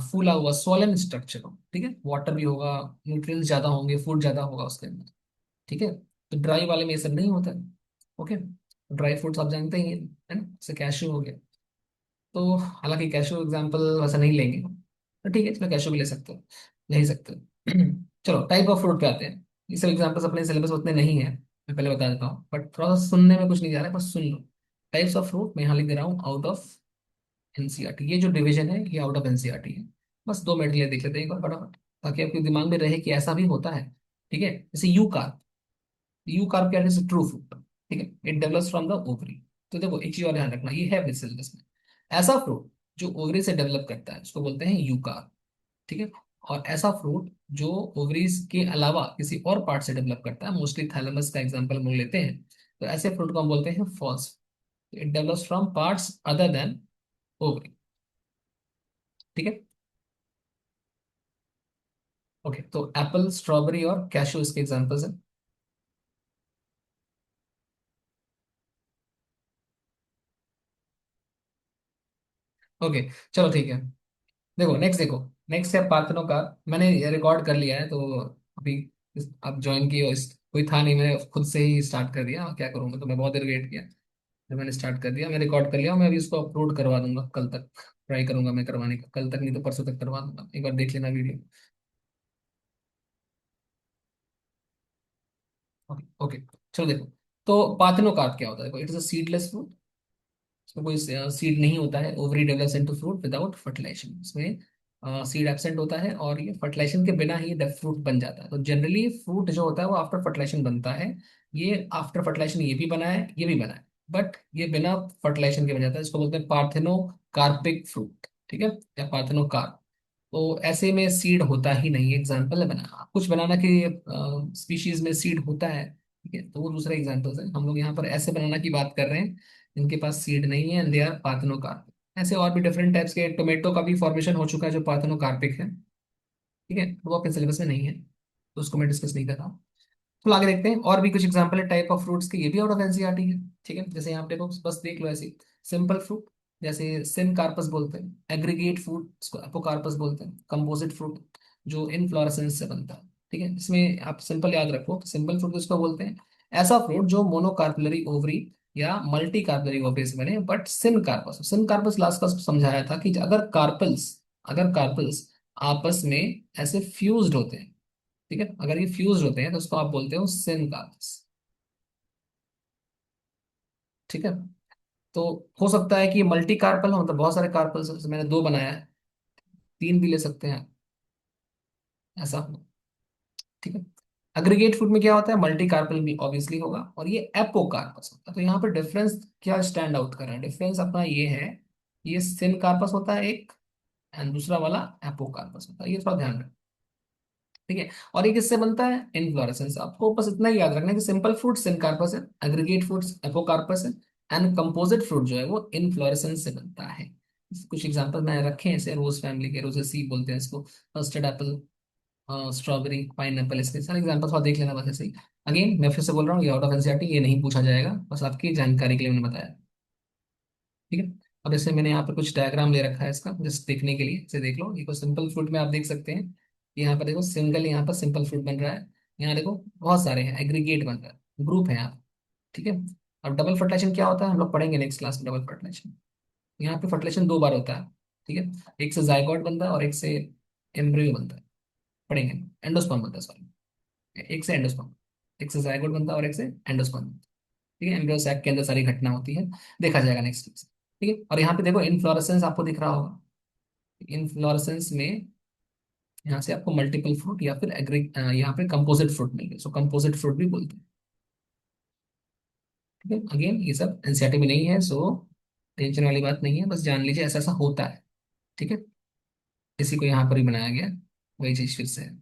A: फूला हुआ सोलन स्ट्रक्चर हो। ठीक है, वाटर भी होगा, न्यूट्रिएंट्स ज्यादा होंगे, फूड ज्यादा होगा उसके अंदर। ठीक है, तो ड्राई वाले में ये सब नहीं होता है। ओके, ड्राई फ्रूट्स आप जानते ही हैं, है ना, जैसे कैशू हो गया। तो हालांकि कैशो एग्जाम्पल वैसा नहीं लेंगे, तो ठीक है, इसमें कैशो भी ले सकते हो, ले ही सकते हो। चलो टाइप ऑफ फ्रूट पे आते हैं। ये सब एग्जाम्पल्स अपने सिलेबस में उतने नहीं है, मैं पहले बता देता हूँ, बट थोड़ा सा सुनने में कुछ नहीं जा रहा है, बस सुन लो। टाइप्स ऑफ फ्रूट मैं यहाँ लिख दे रहा हूँ आउट ऑफ एनसीईआरटी, ये जो डिवीजन है ये आउट ऑफ एनसीईआरटी है। बस 2 मिनट के लिए देख लेते हैं एक बार फटाफट, ताकि आपके दिमाग में रहे कि ऐसा भी होता है। ठीक है, जैसे यू कार्प, यू कार्प क्या है, ट्रू फ्रूट। ठीक है, it develops from the ovary. तो देखो एक चीज और ध्यान रखना, ये है बेसिलस में। ऐसा फ्रूट जो ओवरी से डेवलप करता है उसको बोलते हैं यूकार। ठीक है। और ऐसा फ्रूट जो ओवरीज के अलावा किसी और पार्ट से डेवलप करता है, मोस्टली थैलेमस का एग्जांपल हम लोग लेते हैं, तो ऐसे फ्रूट को हम बोलते हैं false. It develops from parts other than ovary. ठीक है। ओके, तो एप्पल, स्ट्रॉबेरी और कैशू इसके एग्जांपल्स हैं। ओके, चलो ठीक है। देखो नेक्स्ट, देखो नेक्स्ट है पार्थनो का। मैंने रिकॉर्ड कर लिया है, तो अभी आप ज्वाइन किए हो, इस कोई था नहीं, मैंने खुद से ही स्टार्ट कर दिया, क्या करूँगा, तो मैं बहुत देर वेट किया, तो मैंने स्टार्ट कर दिया, मैं रिकॉर्ड कर लिया, मैं अभी इसको अपलोड करवा दूंगा कल तक। ट्राई करूंगा मैं करवाने का, कल तक नहीं तो परसों तक करवा दूंगा, एक बार देख लेना वीडियो। Okay okay. चलो देखो, तो पार्थनो कार्प क्या होता है, देखो it is a seedless fruit. इसमें कोई सीड नहीं होता है। Ovary develops into fruit without fertilisation. इसमें सीड एब्सेंट होता है और ये फर्टिलाइजेशन के बिना ही फ्रूट बन जाता है। तो जनरली फ्रूट जो होता है वो आफ्टर फर्टिलाइजेशन बनता है। ये आफ्टर फर्टिलाइजेशन ये भी बना है, ये भी बना है, बट ये बिना फर्टिलाइजेशन के बन जाता है। इसको बोलते हैं पार्थेनो कार्पिक फ्रूट। ठीक है, या पार्थेनो कार्प। तो ऐसे में सीड होता ही नहीं। एग्जाम्पल है बनाना, कुछ बनाना के स्पीशीज में सीड होता है, ठीक है, तो वो दूसरा एग्जाम्पल है। हम लोग यहाँ पर ऐसे बनाना की बात कर रहे हैं जिनके पास सीड नहीं है, एंड दे आर पार्थेनोकार्पिक। ऐसे और भी डिफरेंट टाइप्स के, टोमेटो का भी फॉर्मेशन हो चुका है जो पार्थेनोकार्पिक है। ठीक है, वो आपके सिलेबस में नहीं है, तो उसको मैं डिस्कस नहीं कर रहा हूँ। तो आगे देखते हैं, और भी कुछ एग्जाम्पल है टाइप ऑफ फ्रूट्स के, ये भी आउट ऑफ एनसीईआरटी है। ठीक है, जैसे यहाँ पे देखो, बस देख लो ऐसे। सिंपल फ्रूट, जैसे सिन कार्पस बोलते हैं। एग्रीगेट फ्रूट, इसको अपोकार्पस बोलते हैं। कंपोजिट फ्रूट, जो इनफ्लोरेसेंस से बनता है। ठीक है, इसमें आप सिंपल याद रखो, सिंपल फ्रूट किसको बोलते हैं, ऐसा फ्रूट जो मोनोकार्पलरी ओवरी या मल्टी कार्पलरी ओवरी से बने, but syncarpous. Syncarpous last का समझाया था कि अगर कार्पल्स आपस में ऐसे फ्यूज्ड होते हैं, ठीक है, अगर ये फ्यूज होते हैं तो उसको आप बोलते हो सिन कार्पस। ठीक है, तो हो सकता है कि मल्टी कार्पल हो, मतलब बहुत सारे कार्पल्स, जैसे मैंने दो बनाया है, तीन भी ले सकते हैं, ऐसा हो। ठीक है। अग्रीगेट फूड में क्या होता है, मल्टी कार्पल भी ऑब्वियसली होगा, और ये एपोकार्पस होता है। तो यहाँ पर डिफरेंस क्या स्टैंड आउट कर रहा है, डिफरेंस अपना ये है, ये सिन कार्पस होता है एक, एंड दूसरा वाला एपोकार्पस होता है, ये थोड़ा ध्यान रखना। ठीक है, और ये किससे बनता है, इनफ्लोरेसेंस। आपको बस इतना ही याद रखना है कि सिंपल फ्रूट सिनकार्पस है, एग्रीगेट फ्रूट्स एपोकार्पस है, एंड कंपोजिट फ्रूट जो है वो इनफ्लोरेसेंस से बनता है। कुछ एग्जांपल मैंने रखे हैं, ऐसे रोज फैमिली के, रोजेसी बोलते हैं इसको, custard Apple, strawberry, pine Apple, इसके सारे एग्जांपल थोड़ा देख लेना बस ऐसे ही। अगेन मैं फिर से बोल रहा हूँ, ये आउट ऑफ एनसीईआरटी, ये नहीं पूछा जाएगा, बस आपकी जानकारी के लिए मैंने बताया। ठीक है। अब जैसे मैंने यहाँ पर कुछ डायग्राम ले रखा है इसका, जस्ट देखने के लिए, इसे देख लो। ये सिंपल फ्रूट में आप देख सकते हैं, यहाँ पर देखो सिंगल, यहाँ पर सिंपल फ्रूट बन रहा है, यहाँ देखो बहुत सारे हैं, एग्रीगेट बन रहा है, ग्रुप है यहाँ। ठीक है। अब डबल फर्टिलाइजेशन क्या होता है हम लोग पढ़ेंगे नेक्स्ट क्लास में, डबल फर्टिलाइजेशन। यहाँ पे फर्टिलाइजेशन दो बार होता है। ठीक है, एक से जायगोट बनता है और एक से एम्ब्रियो बनता है, पढ़ेंगे। एंडोस्पर्म बनता है, सॉरी, एक से एंडोस्पर्म, एक से जायगोट बनता है और एक से एंडोस्पर्म। ठीक है, एम्ब्रियो सैक के अंदर सारी घटना होती है, देखा जाएगा नेक्स्ट क्लास। ठीक है, और यहाँ पे देखो इनफ्लोरेसेंस आपको दिख रहा होगा। इनफ्लोरेसेंस में यहाँ से आपको मल्टीपल फ्रूट या फिर यहाँ पे कंपोजिट फ्रूट मिलेंगे, सो कंपोजिट फ्रूट भी बोलते हैं। ठीक है, अगेन ये सब एनसीईआरटी में नहीं है, सो टेंशन वाली बात नहीं है, बस जान लीजिए ऐसा ऐसा होता है। ठीक है, इसी को यहाँ पर ही बनाया गया, वही चीज फिर से है।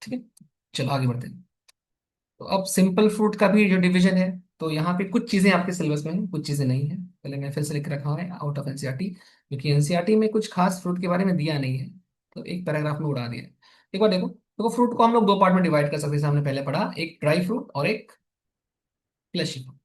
A: ठीक है, चलो आगे बढ़ते हैं। तो अब सिंपल फ्रूट का भी जो डिवीजन है, तो यहाँ पे कुछ चीजें आपके सिलेबस में हैं, कुछ चीजें नहीं है। पहले मैं फिर से लिख रखा है आउट ऑफ एनसीईआरटी, क्योंकि एनसीईआरटी में कुछ खास फ्रूट के बारे में दिया नहीं है, तो एक पैराग्राफ में उड़ा दिया। एक बार देखो, फ्रूट को हम लोग दो पार्ट में डिवाइड कर सकते हैं, जैसे हमने पहले पढ़ा, एक ड्राई फ्रूट और एक फ्लैशी फ्रूट।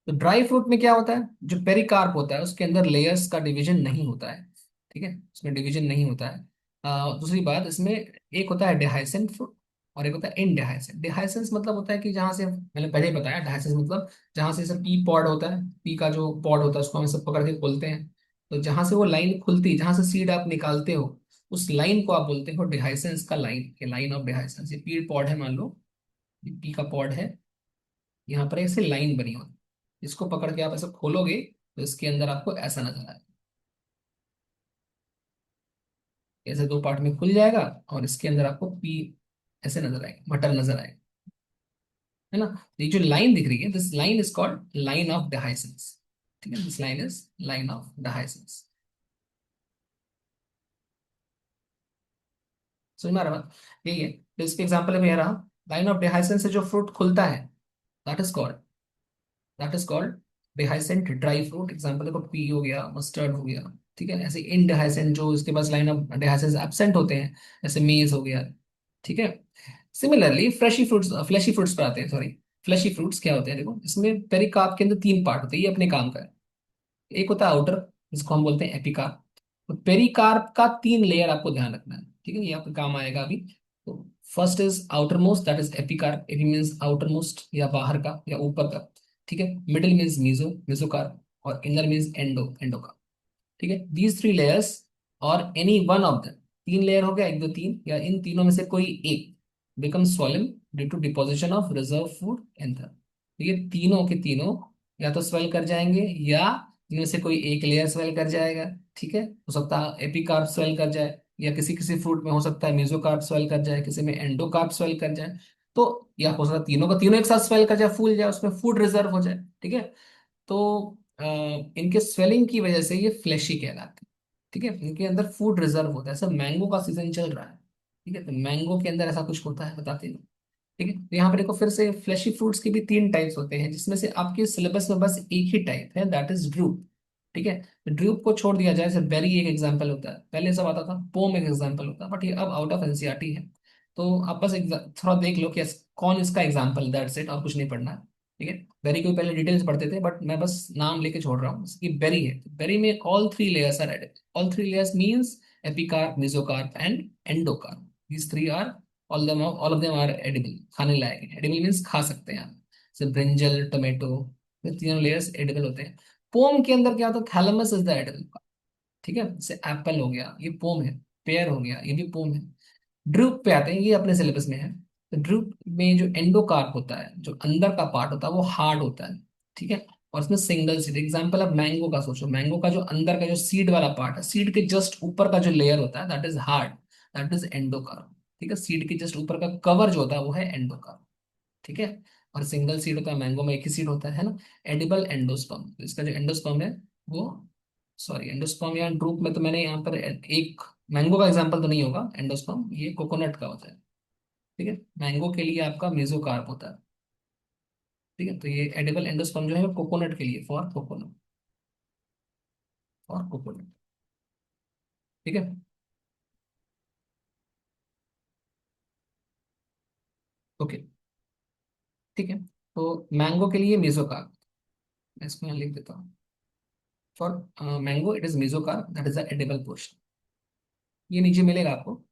A: तो ड्राई फ्रूट में क्या होता है, जो पेरिकार्प होता है उसके अंदर लेयर्स का डिवीजन नहीं होता है। ठीक है, उसमें डिवीजन नहीं होता है। दूसरी बात, इसमें एक होता है डेहाइसेंट फ्रूट और एक होता है इनडेहाइसेंट। डेहाइसेंस मतलब होता है कि जहाँ से, मैंने पहले ही बताया, डेहाइसेंस मतलब जहाँ से सब पी पॉड होता है, पी का जो पॉड होता है उसको हम सब पकड़ के खोलते हैं, तो जहाँ से वो लाइन खुलती, जहाँ से सीड आप निकालते हो, उस लाइन को आप बोलते हो डेहाइसेंस का लाइन, ये लाइन ऑफ डेहाइसेंस। ये पी पॉड है, मान लो ये पी का पॉड है, यहाँ पर ऐसे लाइन बनी होती, इसको पकड़ के आप ऐसे खोलोगे तो इसके अंदर आपको ऐसा नजर आएगा, ऐसे दो पार्ट में खुल जाएगा, और इसके अंदर आपको पी ऐसे नजर आएगा, मटर नजर आएगा, है ना। ये जो लाइन दिख रही है, this line is called line of dehiscence. ठीक है, this line is line of dehiscence. समझ में आ रहा है बात? यही है। तो इसके एग्जाम्पल में ये रहा, लाइन ऑफ डिहाइसेंस से जो फ्रूट खुलता है, that is called that is called dehiscent dry fruit. Example देखो, पी हो गया, मस्टर्ड हो गया। ठीक है, ऐसे इनडिहाइसेंट जो इसके पास लाइन ऑफ डिहाइसेंस एब्सेंट होते हैं, जैसे मेज हो गया। ठीक है। सिमिलरली फ्लैशी फ्रूट्स पर आते हैं, सॉरी। फ्लैशी फ्रूट्स क्या होते हैं, देखो इसमें पेरिकार्प के अंदर तीन पार्ट होते हैं, ये अपने काम का है। एक होता है आउटर, जिसको हम बोलते हैं एपिकार्प। तो पेरिकार्प का तीन लेयर आपको ध्यान रखना है, ठीक है, ये आपके काम आएगा अभी। तो first is outer most, that is epicarp. AP means outer most, या बाहर का या ऊपर का। ठीक है। Middle means mesocarp. और इनर मीन्स एंडोकार्प। ठीक है, दीज थ्री लेयर्स और एनी वन ऑफ them, तीन लेयर हो गया, एक दो तीन, या इन तीनों में से कोई एक become swollen due to deposition of reserve food in the. ये तीनों के तीनों या तो स्वेल कर जाएंगे, या इनमें से कोई एक लेयर स्वेल कर जाएगा। ठीक है, हो सकता है एपिकार्प स्वेल कर जाए, या किसी किसी फ्रूट में हो सकता है मेसोकार्प स्वेल कर जाए, किसी में एंडोकार्प स्वेल कर जाए। तो या हो सकता है तीनों का तीनों एक साथ स्वेल कर जाए, फूल जाए, उसमें फूड रिजर्व हो जाए। ठीक है। तो इनके स्वेलिंग की वजह से ये फ्लैशी कहलाते हैं। ठीक है, इनके अंदर फूड रिजर्व होता है। ऐसा मैंगो का सीजन चल रहा है, ठीक है, तो मैंगो के अंदर ऐसा कुछ होता है, बताते हैं। ठीक है, तो यहाँ पर देखो फिर से फ्लैशी फ्रूट्स के भी तीन टाइप्स होते हैं, जिसमें से आपके सिलेबस में बस एक ही टाइप है, दैट इज ड्रूप। ठीक है, तो ड्रूप को छोड़ दिया जाए, जैसे बेरी एक एग्जाम्पल होता है, पहले सब आता था, पोम एक एग्जाम्पल होता है, बट ये अब आउट ऑफ एनसीईआरटी है। तो आप बस थोड़ा देख लो कि कौन इसका एग्जाम्पल, दैट्स इट, और कुछ नहीं पढ़ना है। ठीक है, बेरी को पहले डिटेल्स पढ़ते थे, बट मैं बस नाम लेके छोड़ रहा हूँ कि बेरी है। बेरी में all three layers are added. All three layers means epicarp, mesocarp and endocarp. These three are, all of them are edible, खाने लायक है। एडिबल मीन्स खा सकते हैं आप, जैसे ब्रिंजल, टोमेटो, ये तीनों लेयर्स एडिबल होते हैं। पोम के अंदर क्या होता है, थैलेमस इज द एडिबल। ठीक है, जैसे एप्पल हो गया, ये पोम है। पेयर हो गया, ये भी पोम है। ड्रूप पे आते हैं, ये अपने सिलेबस में है। तो ड्रूप में जो एंडोकार्प होता है, जो अंदर का पार्ट होता है, वो हार्ड होता है। ठीक है, और इसमें सिंगल सीड। एग्जाम्पल अब मैंगो का सोचो, मैंगो का जो अंदर का जो सीड वाला पार्ट है, सीड के जस्ट ऊपर का जो लेयर होता है, that is hard, that is endocarp. ठीक है, सीड के जस्ट ऊपर का कवर जो होता है वो है एंडोकार्प। ठीक है, और सिंगल सीड होता है, मैंगो में एक ही सीड होता है ना। एडिबल एंडोस्पर्म, तो इसका जो एंडोस्पर्म है वो, सॉरी, एंडोस्पर्म या ड्रूप में तो मैंने यहाँ पर एक मैंगो का एग्जांपल तो नहीं होगा एंडोस्पर्म, ये कोकोनट का होता है। ठीक है, मैंगो के लिए आपका मेसोकार्प होता है। ठीक है, तो ये एडिबल एंडोस्पर्म जो है वो कोकोनट के लिए, फॉर कोकोनट। ठीक है। ओके। ठीक है, तो मैंगो के लिए मेसोकार्प, मैं इसको यहाँ लिख देता हूँ। For mango it is mesocarp, that is the edible portion. ये नीचे मिलेगा आपको।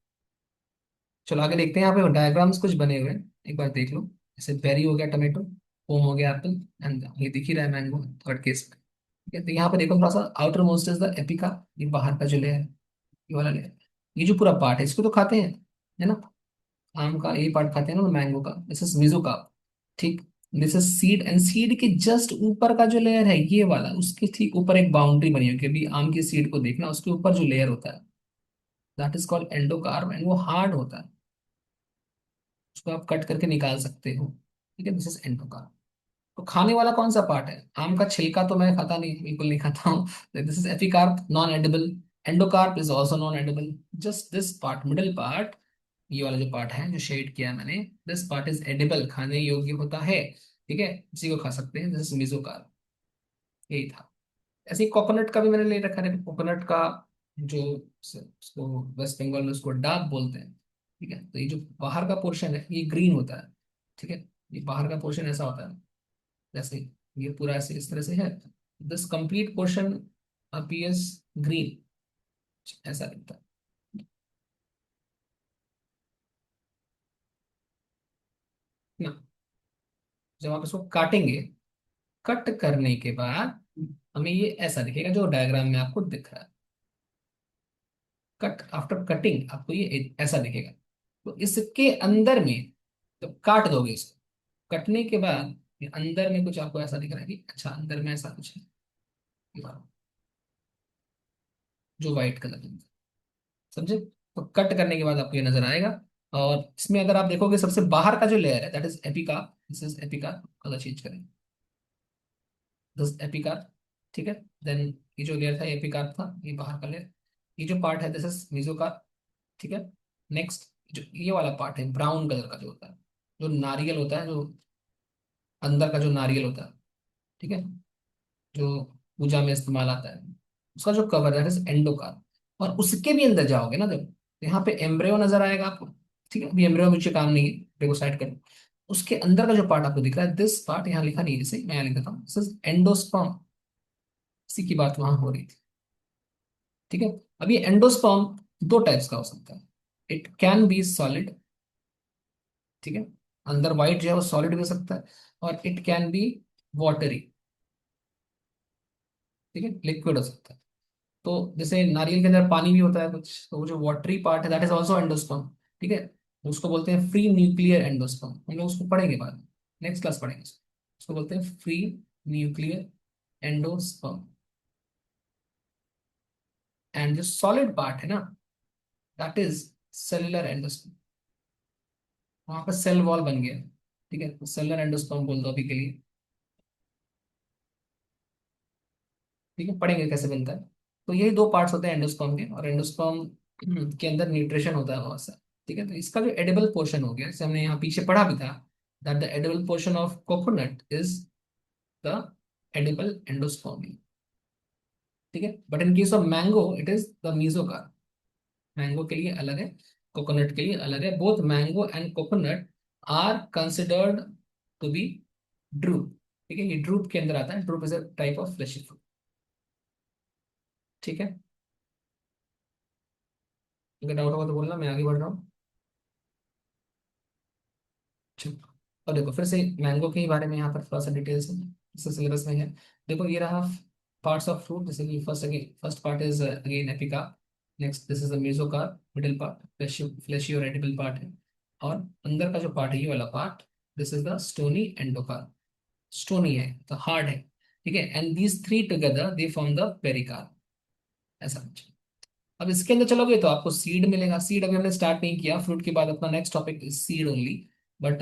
A: चलो आगे देखते हैं, यहाँ पे डायग्राम्स कुछ बने हुए हैं, एक बार देख लो। जैसे बेरी हो गया, टमाटो, पोम हो गया, एप्पल, एंड ये दिख ही रहा है मैंगो, थर्ड केस में। ठीक है, तो यहाँ पे देखो थोड़ा सा, outer most is the Epica, ये बाहर का जो लेयर है, ये वाला लेयर। ये जो पूरा पार्ट है इसको तो खाते हैं, है ना। आम का ये पार्ट खाते हैं ना, मैंगो का, दिस इज मिजो का। ठीक, this is seed, and seed के जस्ट ऊपर का जो लेयर है ये वाला, उसके ठीक ऊपर एक बाउंड्री बनी होगी, अभी आम की सीड को देखना, उसके ऊपर जो लेयर होता है, that is called endocarp, and वो हार्ड होता है, उसको आप कट करके निकाल सकते हो। ठीक है, दिस इज एंडोकार्प। तो खाने वाला कौन सा पार्ट है, आम का छिलका तो मैं खाता नहीं, बिल्कुल नहीं खाता हूँ। This is epicarp, non edible. Endocarp is also non edible. Just this part, middle part, ये वाला जो पार्ट है जो शेड किया है मैंने, दिस पार्ट इज एडिबल, खाने योग्य होता है। ठीक है, इसी को खा सकते हैं, दिस इज मेसोकार्प। यही था। ऐसे ही कोकोनट का भी मैंने ले रखा है, कोकोनट का जो, उसको वेस्ट बंगाल में उसको डाब बोलते हैं। ठीक है, तो ये जो बाहर का पोर्शन है ये ग्रीन होता है। ठीक है, ये बाहर का पोर्शन ऐसा होता है, जैसे ये पूरा ऐसे इस तरह से है, this complete portion appears green, ऐसा दिखता है ना। जब आप इसको काटेंगे, कट करने के बाद हमें ये ऐसा दिखेगा जो डायग्राम में आपको दिख रहा है। कट आफ्टर कटिंग आपको ये ऐसा दिखेगा। तो इसके अंदर में जब काट दोगे इसको, कटने के बाद ये अंदर में कुछ आपको ऐसा दिख रहा है कि अच्छा अंदर में ऐसा कुछ है, ये वाला, जो व्हाइट कलर में, समझे। तो कट करने के बाद आपको ये नजर आएगा। और इसमें अगर आप देखोगे सबसे बाहर का जो लेयर है, that is Epica, this is Epica, colour change करें, दिस एपिका। ठीक है। देन ये जो लेयर था एपिकार्प था, ये बाहर का लेयर। ये जो पार्ट है दिस इज मेसोकार्प। ठीक है। नेक्स्ट जो ये वाला पार्ट है ब्राउन कलर का जो होता है, जो नारियल होता है, जो अंदर का जो नारियल होता है, ठीक है, जो पूजा में इस्तेमाल आता है, उसका जो कवर है एंडोकार्प। और उसके भी अंदर जाओगे ना जब, तो यहाँ पे एम्ब्रियो नजर आएगा आपको। ठीक है, अभी एम्ब्रियो मुझे काम नहीं है, देखो साइड कर। उसके अंदर का जो पार्ट आपको दिख रहा है, दिस पार्ट यहाँ लिखा नहीं है, जैसे मैं यहाँ लिख देता हूँ, दिस इज एंडोस्पर्म। इसी की बात वहां हो रही थी। ठीक है। अब ये एंडोस्पर्म दो टाइप्स का हो सकता है। इट कैन बी सॉलिड, ठीक है, अंदर व्हाइट जो है वो सॉलिड भी हो सकता है, और इट कैन बी वाटरी, ठीक है, लिक्विड हो सकता है। तो जैसे नारियल के अंदर पानी भी होता है कुछ, तो वो जो वाटरी पार्ट है दैट इज ऑल्सो एंडोस्पर्म। ठीक है, उसको बोलते हैं फ्री न्यूक्लियर एंडोस्पर्म। हम लोग उसको पढ़ेंगे बाद में, नेक्स्ट क्लास पढ़ेंगे उसको। उसको बोलते हैं फ्री न्यूक्लियर एंडोस्पर्म। एंड जो सॉलिड पार्ट है ना, दैट इज सेलुलर एंडोस्पर्म। वहां पर सेल वॉल बन गया। ठीक है, तो सेलुलर एंडोस्पर्म बोल दो अभी के लिए। ठीक है, पढ़ेंगे कैसे बनता है। तो यही दो पार्ट्स होते हैं एंडोस्पर्म के, और एंडोस्पर्म के अंदर न्यूट्रिशन होता है बहुत सा। ठीक है, तो इसका जो एडिबल पोर्शन हो गया, जैसे हमने यहाँ पीछे पढ़ा भी था, that the edible portion of coconut is the edible endosperm. ठीक है, but in case of mango it is the mesocarp. Mango के लिए अलग है, कोकोनट के लिए अलग है। Both mango and coconut are considered to be drupe. ठीक है, ये ड्रूप के अंदर आता है। Drupe is a type of fleshy fruit. ठीक है, अगर डाउट होगा तो बोलना, मैं आगे बढ़ रहा हूँ। ठीक। और देखो फिर से मैंगो के ही बारे में यहाँ पर थोड़ा सा डिटेल्स है, इससे सिलेबस में है। देखो ये रहा पार्ट्स ऑफ फ्रूट, जैसे कि first part is again Epica. Next this is the mesocarp, middle part fleshy fleshy और एडिबल पार्ट है। और अंदर का जो पार्ट है ये वाला part, this is the stony endocarp. Stony है तो हार्ड है। ठीक है, and these three together they form the pericarp. ऐसा कुछ। अब इसके अंदर चलोगे तो आपको सीड मिलेगा। सीड अभी हमने स्टार्ट नहीं किया, फ्रूट के बाद अपना next topic is seed only. But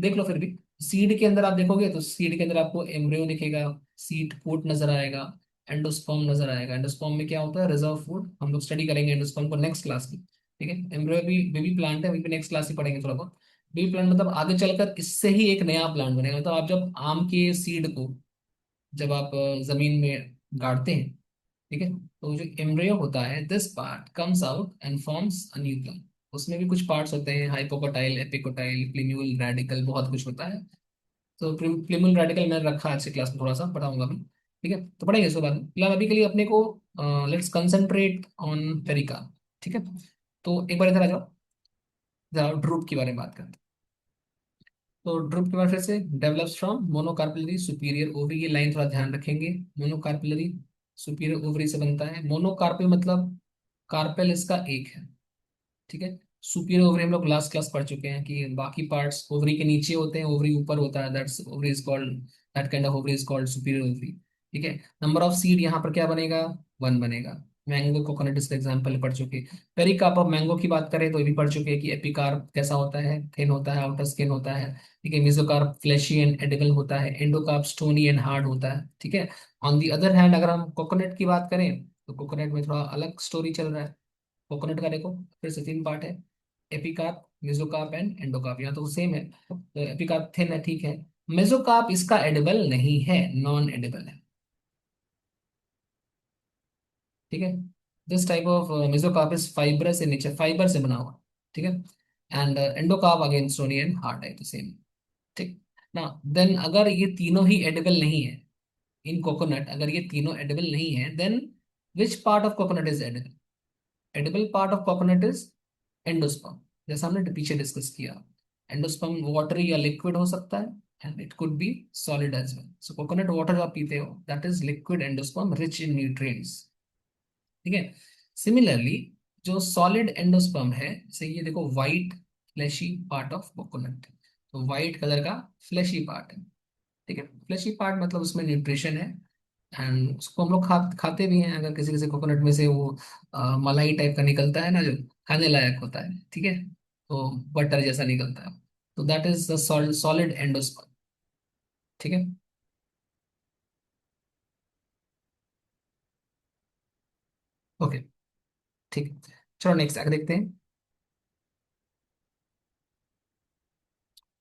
A: देख लो फिर भी। सीड के अंदर आप देखोगे तो सीड के अंदर आपको एम्ब्रियो दिखेगा, सीड कोट नजर आएगा, एंडोस्पर्म नजर आएगा। एंडोस्पर्म में क्या होता है, रिजर्व फूड। हम लोग स्टडी करेंगे एंडोस्पर्म को नेक्स्ट क्लास में। ठीक है, एम्ब्रियो भी बेबी प्लांट है, वही भी नेक्स्ट क्लास में पढ़ेंगे थोड़ा बहुत। बेबी प्लांट मतलब आगे चलकर इससे ही एक नया प्लांट बनेगा। मतलब आप जब आम के सीड को जब आप जमीन में गाड़ते हैं, ठीक है, तो जो एम्ब्रियो होता है this part comes out and forms a new plant. उसमें भी कुछ पार्ट्स होते हैं, हाइपोकोटाइल, एपिकोटाइल, प्लिम्यूल, रेडिकल, बहुत कुछ होता है। तो प्लिम्यूल रेडिकल मैंने रखा है अच्छी क्लास में, थोड़ा सा पढ़ाऊंगा मैं। ठीक है, तो पढ़ेंगे इसके बाद में। फिलहाल अभी के लिए अपने को लेट्स कंसंट्रेट ऑन पेरिका। ठीक है, तो एक बार इधर आ जाओ, जरा ड्रूप के बारे में बात करते हैं। तो ड्रुप के बाद फिर से develops from monocarpellary superior ovary. ये लाइन थोड़ा ध्यान रखेंगे। मोनोकार्पिलरी सुपीरियर ओवरी से बनता है। मोनोकार्पिल मतलब कार्पेल इसका एक है। ठीक है, सुपीरियर ओवरी हम लोग लास्ट क्लास पढ़ चुके हैं कि बाकी पार्ट्स ओवरी के नीचे होते हैं, ओवरी ऊपर होता है, that's ovary is called, that kind of ovary is called superior ovary. ठीक है, नंबर ऑफ सीड यहाँ पर क्या बनेगा, वन बनेगा। मैंगो कोकोनट इसका एग्जाम्पल पढ़ चुके। पेरिकार्प ऑफ मैंगो की बात करें तो ये भी पढ़ चुके हैं कि एपिकार्प कैसा होता है, थिन होता है, आउटर स्किन होता है। ठीक है, मेसोकार्प फ्लेशी एंड एडिबल होता है, एंडोकार्प स्टोनी एंड हार्ड होता है। ठीक है, ऑन दी अदर हैंड अगर हम कोकोनट की बात करें तो कोकोनट में थोड़ा अलग स्टोरी चल रहा है। कोकोनट का देखो फिर से तीन पार्ट है, एपिकार्प, मेसोकार्प एंड एंडोकार्प। यहाँ तो सेम है, तो एपिकार्प थिन है, ठीक है। मेसोकार्प इसका एडिबल नहीं है, नॉन एडिबल है। ठीक है, this type of mesocarp is fibrous in nature, fibre से बना हुआ। ठीक है, and endocarp again stony and hard है, तो सेम। ठीक ना। देन अगर ये तीनों ही एडिबल नहीं है इन कोकोनट, अगर ये तीनों एडिबल नहीं है, then which part of coconut is edible? Edible part of coconut is endosperm, जैसा हमने पीछे डिस्कस किया। एंडोस्पर्म वाटर या लिक्विड हो सकता है, and it could be solid as well. So coconut water जो आप पीते हो that is liquid endosperm rich in nutrients. ठीक है, सिमिलरली जो सॉलिड एंडोस्पर्म है, जैसे ये देखो white fleshy part of coconut, तो व्हाइट कलर का फ्लैशी पार्ट है। ठीक है, फ्लैशी पार्ट मतलब उसमें न्यूट्रिशन है, एंड उसको हम लोग खाते भी हैं। अगर किसी किसी कोकोनट में से वो मलाई टाइप का निकलता है ना, जो खाने लायक होता है, ठीक है, तो बटर जैसा निकलता है, तो that is the solid endosperm. ठीक है, ओके, ठीक है। चलो नेक्स्ट आगे देखते हैं।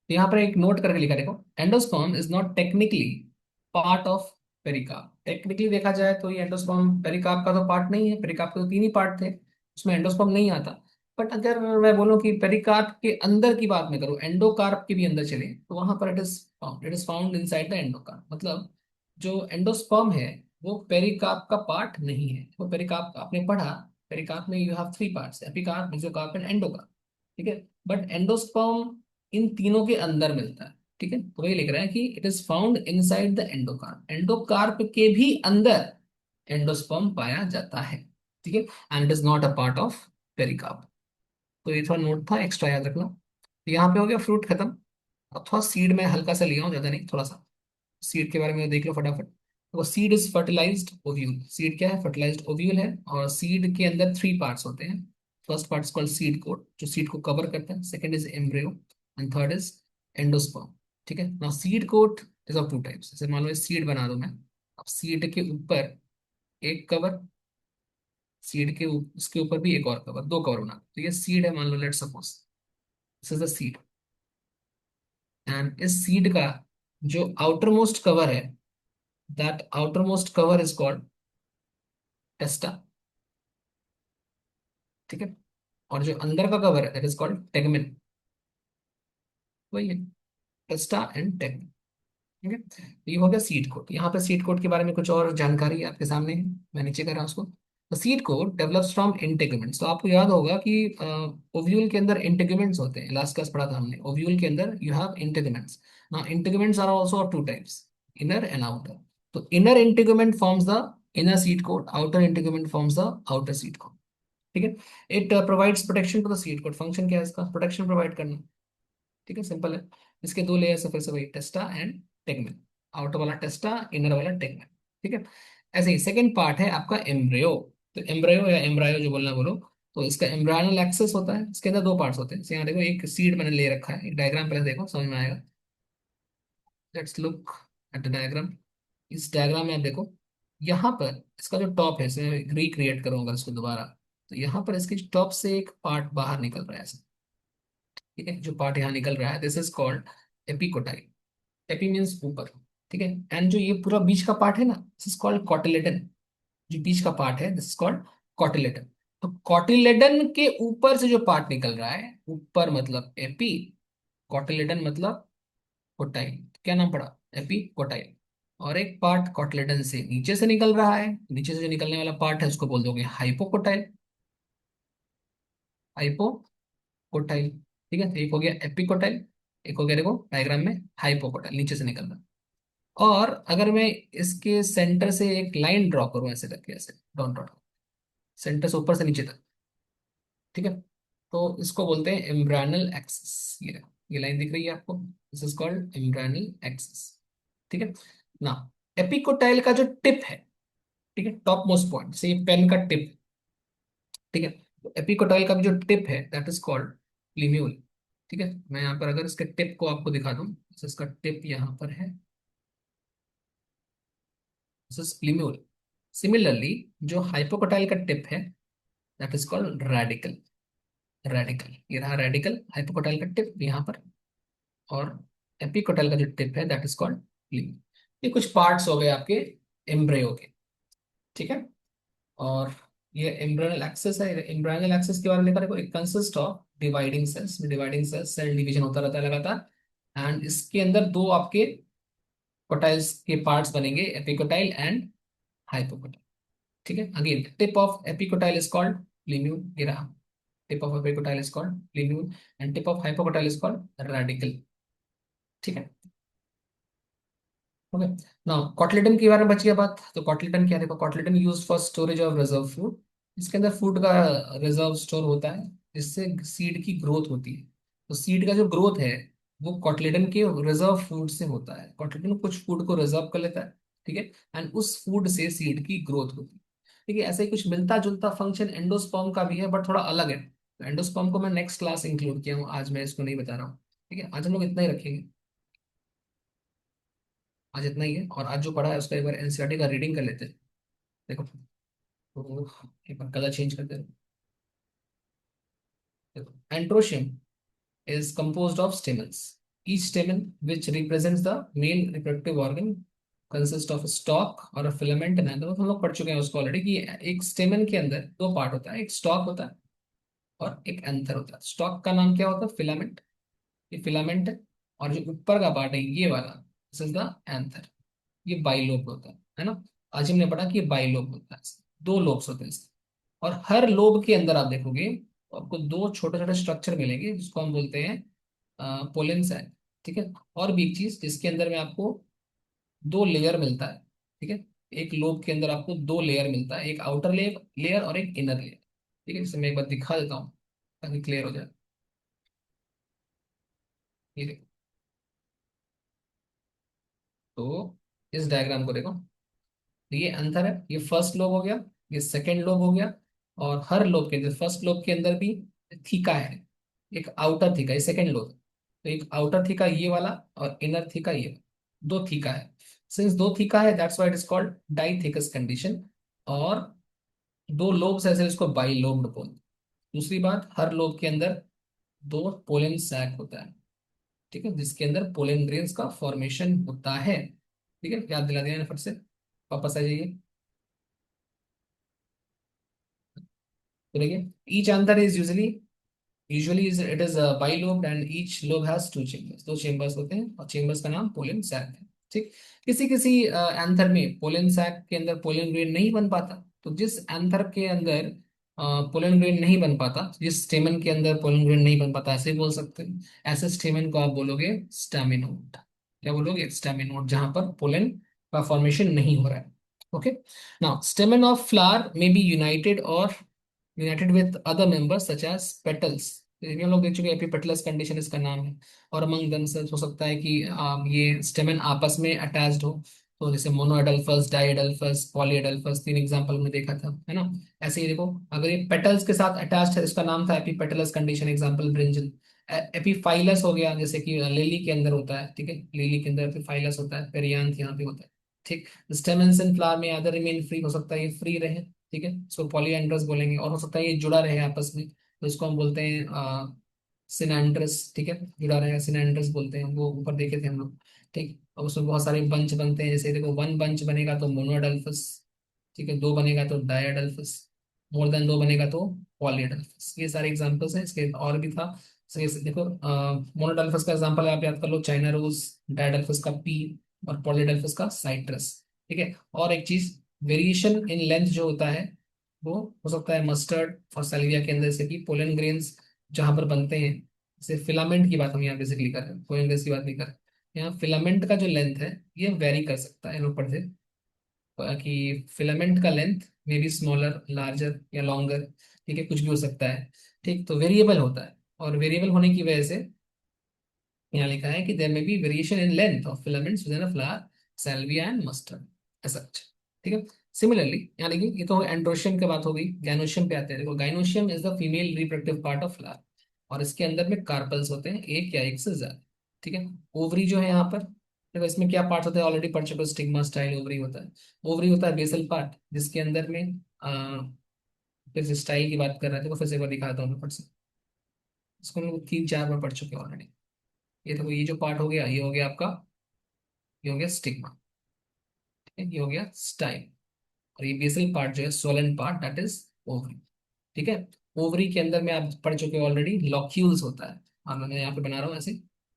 A: तो यहाँ पर एक नोट करके लिखा, देखो, endosperm is not technically part of pericarp. Technically देखा जाए तो ये एंडोस्पर्म पेरिकार्प का तो पार्ट नहीं है, पेरिकार्प के तो तीन ही पार्ट थे, उसमें एंडोस्पर्म नहीं आता। बट अगर मैं बोलूँ कि पेरिकार्प के अंदर की बात मैं करूँ, एंडोकार्प के भी अंदर चले, तो वहां पर it is found inside the endocarp. मतलब जो एंडोस्पर्म है वो पेरिकार्प का पार्ट नहीं है। वो पेरिकार्प आपने पढ़ा, पेरिकार्प में you have three parts, epicarp, mesocarp and endocarp. ठीक है। बट एंडोस्पर्म इन तीनों के अंदर मिलता है। ठीक है, तो वही लिख रहा है कि it is found inside the endocarp, endocarp के भी अंदर एंडोस्पर्म पाया जाता है। ठीक है, and it is not a part of pericarp. तो ये थोड़ा नोट था, एक्स्ट्रा याद रखना। तो यहाँ पे हो गया फ्रूट खत्म। अब थोड़ा सीड में हल्का सा लिया हूँ, ज्यादा नहीं, थोड़ा सा सीड के बारे में देख लो फटाफट। तो seed is fertilised ovule. Seed क्या है? फर्टिलाइज्ड ओव्यूल है। और सीड के अंदर थ्री पार्ट्स होते हैं। First part is called seed coat, जो सीड को कवर करता है। Second is embryo and third is endosperm. ठीक है, now seed coat is of two types. जैसे मान लो सीड बना दो मैं, अब सीड के ऊपर एक कवर, सीड के उसके ऊपर भी एक और कवर, दो कवर बना दो। तो ये सीड है, मान लो, let suppose this is the seed. And इस सीड का जो आउटर मोस्ट कवर है, that outermost cover is called testa. ठीक है, और जो अंदर का कवर है दैट इज कॉल्ड टेगमेन। वही है, टेस्टा एंड टेगमेन। ठीक है, तो ये हो गया सीड कोड। यहाँ पे सीड कोड के बारे में कुछ और जानकारी आपके सामने है, मैं नीचे कर रहा हूँ उसको। तो seed code develops from integuments. तो आपको याद होगा कि ओव्यूल के अंदर इंटेगुमेंट्स होते हैं, लास्ट क्लास पढ़ा था हमने, ओव्यूल के अंदर you have integuments. Now integuments are also of two types, inner and outer. तो inner integument forms the inner seed coat, outer integument forms the outer seed coat. ठीक है, it provides protection to the seed coat. Function क्या है इसका? Protection provide करना। ठीक है, simple है। इसके दो लेयर्स है फिर से, वही टेस्टा एंड टेगमेन। आउटर वाला टेस्टा, इनर वाला टेगमेन। ठीक है, ऐसे ही सेकंड पार्ट है आपका एम्ब्रियो। तो एम्ब्रियो या एम्ब्रायो जो बोलना बोलो। तो इसका एम्ब्रायनल एक्सेस होता है, इसके अंदर दो पार्ट्स होते हैं। जैसे यहाँ देखो, एक सीड मैंने ले रखा है, एक डायग्राम पहले देखो समझ में आएगा। Let's look at the diagram. इस डायग्राम में आप देखो, यहाँ पर इसका जो टॉप है, इसे रिक्रिएट करूंगा इसको दोबारा। तो यहाँ पर इसके टॉप से एक पार्ट बाहर निकल रहा है ऐसे। ठीक है, जो पार्ट यहाँ निकल रहा है this is called epicotyl. AP means ऊपर। ठीक है, एंड जो ये पूरा बीच का पार्ट है ना, दिस इज कॉल्ड कॉटिलेडन। जो बीच का पार्ट है दिस इज कॉल्ड कॉटिलेडन। तो कॉटिलेडन के ऊपर से जो पार्ट निकल रहा है, ऊपर मतलब एपी, कॉटिलेडन मतलब कोटाइल। क्या नाम पड़ा? AP quartile. और एक पार्ट कॉटिलेडन से नीचे से निकल रहा है, नीचे से जो निकलने वाला पार्ट है उसको बोल दोगे हाइपोकोटाइल। हाइपोकोटाइल। ठीक है, तो एक हो गया एपिकोटाइल, एक हो गया देखो डायग्राम में हाइपोकोटाइल, नीचे से निकल रहा है। और अगर मैं इसके सेंटर से एक लाइन ड्रॉ करूं ऐसे करके, ऐसे डॉट डॉट, सेंटर से ऊपर से नीचे तक। ठीक है, तो इसको बोलते हैं एम्ब्रायनल एक्सिस। ये लाइन दिख रही है आपको, this is called embryonal axis. ठीक है ना, एपिकोटाइल का जो टिप है, ठीक है, टॉप मोस्ट पॉइंट से ये पेन का टिप। ठीक है, तो एपिकोटाइल का भी जो टिप है दैट इज कॉल्ड लिम्यूल। ठीक है, मैं यहाँ पर अगर इसके टिप को आपको दिखा दूं, तो इसका टिप यहाँ पर है, दिस इज लिम्यूल। सिमिलरली जो हाइपोकोटाइल का टिप है that is called radical. Radical, ये रहा रेडिकल, हाइपोकोटाइल का टिप यहाँ पर। और एपिकोटाइल का जो टिप है दैट इज कॉल्ड लिम्ब। ये कुछ पार्ट्स हो गए आपके एम्ब्रियो के। ठीक है, और ये एम्ब्रियोनल एक्सेस है। एम्ब्रियोनल एक्सेस के बारे में लिखा देखो, it consist of dividing cells. Dividing cells, cell division होता रहता है लगातार। एंड इसके अंदर दो आपके कोटाइल्स के पार्ट्स बनेंगे, एपिकोटाइल एंड हाइपोकोटाइल। ठीक है, again tip of epicotyl is called लिम्यूल, ये रहा। Tip of epicotyl is called लिम्यूल and tip of hypocotyl is called radical. ठीक है, ओके। नाउ कॉटलेटन के बारे में बच गया बात। तो कॉटलेटन क्या है? देखो, cotyledon use for storage of reserve food. इसके अंदर फूड का रिजर्व स्टोर होता है, जिससे सीड की ग्रोथ होती है। तो सीड का जो ग्रोथ है वो कॉटलेटन के रिजर्व फूड से होता है। कॉटलेटन कुछ फूड को रिजर्व कर लेता है। ठीक है, एंड उस फूड से सीड की ग्रोथ होती है। ठीक है, ऐसे ही कुछ मिलता जुलता फंक्शन एंडोस्पर्म का भी है, बट थोड़ा अलग है। तो एंडोस्पर्म को मैं नेक्स्ट क्लास इंक्लूड किया हूँ, आज मैं इसको नहीं बता रहा हूँ। ठीक है, आज हम लोग इतना ही रखेंगे। आज इतना ही है, और आज जो पढ़ा है उसका एक बार एनसीईआरटी का रीडिंग कर लेते हैं। देखो, तो एक बार कलर चेंज करते हैं। एंट्रोशियम is composed of stamens. Each stamen, which represents the male reproductive organ, consists of a stalk और a filament and anther। हम लोग पढ़ चुके हैं उसको ऑलरेडी कि एक स्टेमन के अंदर दो पार्ट होता है, एक स्टॉक होता है और एक एंथर होता है। स्टॉक का नाम क्या होता है? फिलामेंट। ये फिलामेंट है। और जो ऊपर का पार्ट है ये वाला, दिस इज द एंथर। ये बाइलोब होता है ना। आज हमने पढ़ा कि ये बाइलोब होता है। दो लोब्स होते हैं इसके। और हर लोब के अंदर आप देखोगे तो आपको दो छोटे छोटे स्ट्रक्चर मिलेंगे जिसको हम बोलते हैं पोलन सैक। ठीक है। और भी एक चीज जिसके अंदर में आपको दो लेयर मिलता है। ठीक है। एक लोब के अंदर आपको दो लेयर मिलता है, एक आउटर लेयर लेयर और एक इनर लेयर। ठीक है, जिसे मैं एक बार दिखा देता हूँ ताकि क्लियर हो जाए। ये देखो। तो इस डायग्राम को देखो। तो ये अंतर है, ये फर्स्ट लोब हो गया, ये सेकंड लोब हो गया। और हर लोब के अंदर, फर्स्ट लोब के अंदर भी थीका है, एक आउटर थीका, ये सेकंड लोब। तो एक आउटर थीका ये वाला और इनर थीका ये वाला। दो थीका है। सिंस दो थीका है, that's why it is called dithecous condition. और दो लोब्स ऐसे, इसको बाई लोब्ड बोलते हैं। दूसरी बात, हर लोब के अंदर दो पोलन सैक होता है। ठीक है, जिसके अंदर पोलन ग्रेन्स का फॉर्मेशन होता है। ठीक है, याद दिला दिया मैंने फट से। वापस आ जाइए। तो देखिए, each anther is usually is it is bilobed and each lobe has two chambers. दो चेम्बर्स होते हैं और चेम्बर्स का नाम पोलन सैक है। ठीक। किसी किसी एंथर में पोलन सैक के अंदर पोलन ग्रेन नहीं बन पाता। तो जिस एंथर के अंदर पोलन ग्रेन नहीं बन पाता, जिस स्टेमन के अंदर पोलन ग्रेन नहीं बन पाता, ऐसे ही बोल सकते हैं। ऐसे स्टेमन को आप बोलोगे स्टैमिनोड। क्या बोलोगे? स्टैमिनोड, जहां पर पोलन का फॉर्मेशन नहीं हो रहा है। Okay. Now stamen of flower may be united with other members such as petals. ये भी हम लोग देख चुके हैं, एपिपेटलस कंडीशन इसका नाम है। और अमंग देमसेल्व्स हो सकता है कि ये स्टेमन आपस में अटैच्ड हो। तो जैसे मोनोएडल्फस, डाइएडल्फस, पॉलीएडल्फस, तीन एग्जांपल में देखा था, है ना। ऐसे ही देखो, अगर ये पेटल्स के साथ अटैच्ड है, इसका नाम था epipetalous condition, example brinjal. Epiphyllous हो गया, जैसे कि लिली के अंदर होता है। ठीक है, लिली के अंदर एपीफाइलस होता है, पेरियांथ यहाँ पे होता है। ठीक। स्टेमन्स इन फ्लावर में अदर रिमेन फ्री, हो सकता है ये फ्री रहे। ठीक है, इसको पॉलीएंड्रस बोलेंगे। और हो सकता है ये जुड़ा रहे आपस में, तो इसको हम बोलते हैं सिनेंड्रस। ठीक है, जुड़ा रहेगा, सिनेंड्रस बोलते हैं। वो ऊपर देखे थे हम लोग। ठीक। और उसमें बहुत सारे बंच बनते हैं, जैसे देखो, वन बंच बनेगा तो मोनोडल्फस। ठीक है, दो बनेगा तो डायडल्फस। मोर देन दो बनेगा तो पॉलीडल्फस। ये सारे एग्जांपल्स हैं, इसके और भी था। देखो, मोनोडल्फस का एग्जांपल आप याद कर लो, चाइना रोज। डायडल्फस का पी। और पॉलीडल्फस का साइट्रस। ठीक है। और एक चीज, वेरिएशन इन लेंथ जो होता है, वो हो सकता है मस्टर्ड और सैलिविया के अंदर से भी पोलन ग्रेन्स जहां पर बनते हैं। जैसे फिलामेंट की बात हम यहाँ बेसिकली कर रहे हैं, पोलन ग्रेन्स की बात नहीं कर रहे। यहाँ फिलामेंट का जो लेंथ है ये वेरी कर सकता है, लोग पढ़ते हैं कि फिलामेंट का length may be smaller, larger या लॉन्गर। ठीक है, कुछ भी हो सकता है। ठीक, तो वेरिएबल होता है। और वेरिएबल होने की वजह से यहाँ लिखा है कि there may be variation in length of filaments within a flower, salvia and mustard, ऐसा कुछ। ठीक है। सिमिलरली यहाँ देखिए, ये तो एंड्रोशियम की बात हो गई। गाइनोशियम पे आते हैं। देखो, gynoecium is the female reproductive part of flower. और इसके अंदर में कार्पल्स होते हैं, एक या एक से ज्यादा। ठीक है। ओवरी जो है यहाँ पर, देखो इसमें क्या पार्ट होता है, ऑलरेडी पढ़ चुके हो, स्टिग्मा स्टाइल ओवरी होता है। ओवरी होता है बेसल पार्ट, जिसके अंदर में फिर से स्टाइल की बात कर रहे थे, तो फिर से एक बार दिखाता हूँ मैं फट से। इसको हम लोग तीन चार बार पढ़ चुके हैं ऑलरेडी। ये देखो, ये जो पार्ट हो गया, ये हो गया आपका, ये हो गया स्टिग्मा। ठीक है, ये हो गया स्टाइल। और ये बेसल पार्ट जो है, Solan part, that is ovary. ठीक है। ओवरी के अंदर में आप पढ़ चुके हो ऑलरेडी, लॉक्यूल्स होता है। और मैं यहाँ पे बना रहा हूँ ऐसे।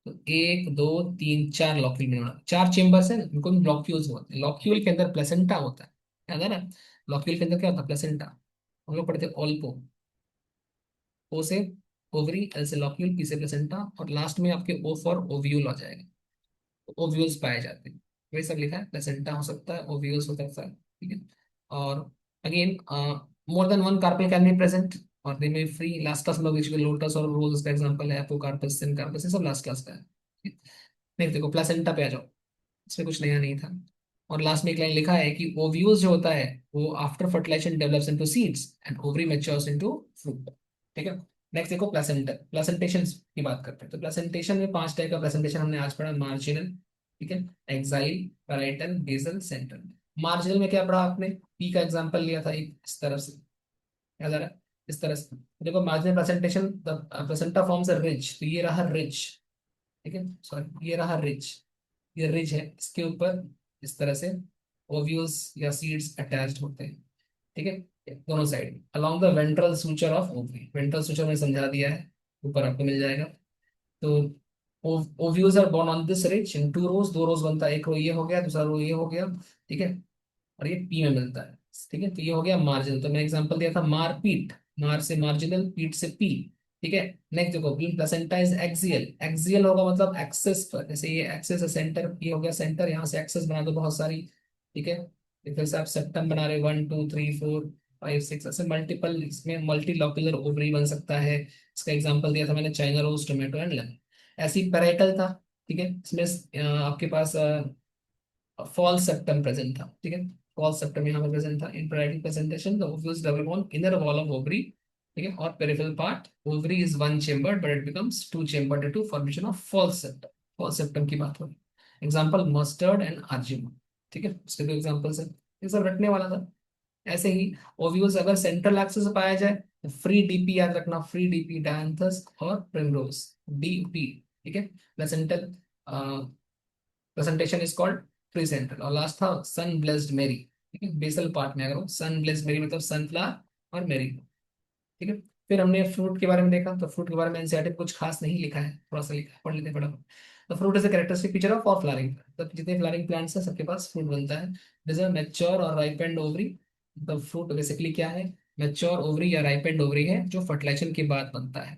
A: तो एक दो तीन चार लॉक्यूल में बना, चार चेम्बर्स है, उनको लॉक्यूल्स बोलते हैं। लॉक्यूल के अंदर प्लेसेंटा होता है, याद है ना। लॉक्यूल के अंदर क्या होता है? प्लेसेंटा। हम लोग पढ़ते हैं ओल्पो। ओ से ओवरी, एल से लॉक्यूल, पी से प्लेसेंटा, और लास्ट में आपके ओ फॉर ओव्यूल आ जाएगा। ओव्यूल्स पाए जाते हैं। वही सब लिखा है, प्लेसेंटा हो सकता है, ओव्यूल्स हो सकता है। ठीक है। और again, more than one carpel can be present और दे मे फ्री। लास्ट क्लास में लोग लोटस और रोज का एग्जांपल है, अपोकार्पस, सिनकार्पस, ये सब लास्ट क्लास का है। नहीं, देखो प्लेसेंटा पे आ जाओ। इसमें कुछ नया नहीं था। और लास्ट में एक लाइन लिखा है कि ओव्यूल्स जो होता है वो after fertilisation develops into seeds and ovary matures into fruit. ठीक है। नेक्स्ट देखो, प्लेसेंटा, प्लेसेंटेशन की बात करते हैं। तो प्लेसेंटेशन में पांच टाइप का प्लेसेंटेशन हमने आज पढ़ा। मार्जिनल, ठीक है, axile, parietal, basal, central. Marginal में क्या पढ़ा आपने? पी का एग्जांपल लिया था एक इस तरफ से, याद आ रहा है? इस तरह से देखो, marginal presentation the placenta forms a ridge, तो ये रहा रिज, ठीक है, सॉरी ये रहा रिज, ये रिज है, इसके ऊपर इस तरह से ओव्यूल्स या सीड्स अटैच्ड होते हैं, ठीक है, दोनों side along the ventral suture of ovary. Ventral suture में समझा दिया है, ऊपर आपको मिल जाएगा। तो ovules are borne on this ridge in two rows, दो रोज बनता है, एक रो ये हो गया, दूसरा रो ये हो गया, ठीक है, और ये पी में मिलता है, ठीक है। तो ये हो गया मार्जिनल, तो मैंने एग्जांपल दिया था मार पीट, मार से मार्जिनल, पीट से पी, ठीक है। नेक्स्ट देखो, प्लेसेंटा इज एक्सियल, एक्सियल होगा मतलब एक्सेस पर, जैसे ये एक्सेस है सेंटर, ये हो गया सेंटर, यहाँ से एक्सेस बना दो बहुत सारी, ठीक है। तो फिर से आप सेप्टम बना रहे, 1 2 3 4 5 6, ऐसे मल्टीपल, इसमें मल्टी लॉक्यूलर ओवरी बन सकता है। इसका एग्जांपल दिया था मैंने, China rose, tomato and lemon. ऐसी पेराइटल था, ठीक है, इसमें आपके पास फॉल्स सेप्टम प्रेजेंट था, ठीक है, फॉल्स सेप्टम यहाँ पे प्रेजेंट था। In parietal placentation the ovules develop on inner wall of ovary, ठीक है, और peripheral part, ovary is one chambered but it becomes two chambered due to formation of false septum. False septum की बात हो रही है। Example mustard and आर्जिमा, ठीक है, उसके दो एग्जांपल्स है, ये सब रटने वाला था। ऐसे ही ओव्यूल्स अगर सेंट्रल एक्सिस से पाया जाए तो फ्री डीपी याद रखना, फ्री डीपी डायंथस और प्रिमरोज, डीपी, ठीक है, placental presentation is called free central. और लास्ट था सन ब्लेस्ड मेरी, ठीक है, बेसल पार्ट में अगर सन ब्लेस्ड मेरी मतलब सनफ्लावर और मेरी, ठीक है। फिर हमने फ्रूट के बारे में देखा, तो फ्रूट के बारे में एनसीईआरटी में कुछ खास नहीं लिखा है, थोड़ा सा लिखा है, पढ़ लेते हैं फटाफट। तो fruit is a characteristic feature of all flowering, मतलब जितने फ्लावरिंग प्लांट्स हैं सबके पास फ्रूट बनता है। इज अ मैच्योर और राइपेंड ओवरी, मतलब फ्रूट बेसिकली क्या है, मैच्योर ओवरी या राइपेंड ओवरी है जो फर्टिलाइजेशन के बाद बनता है।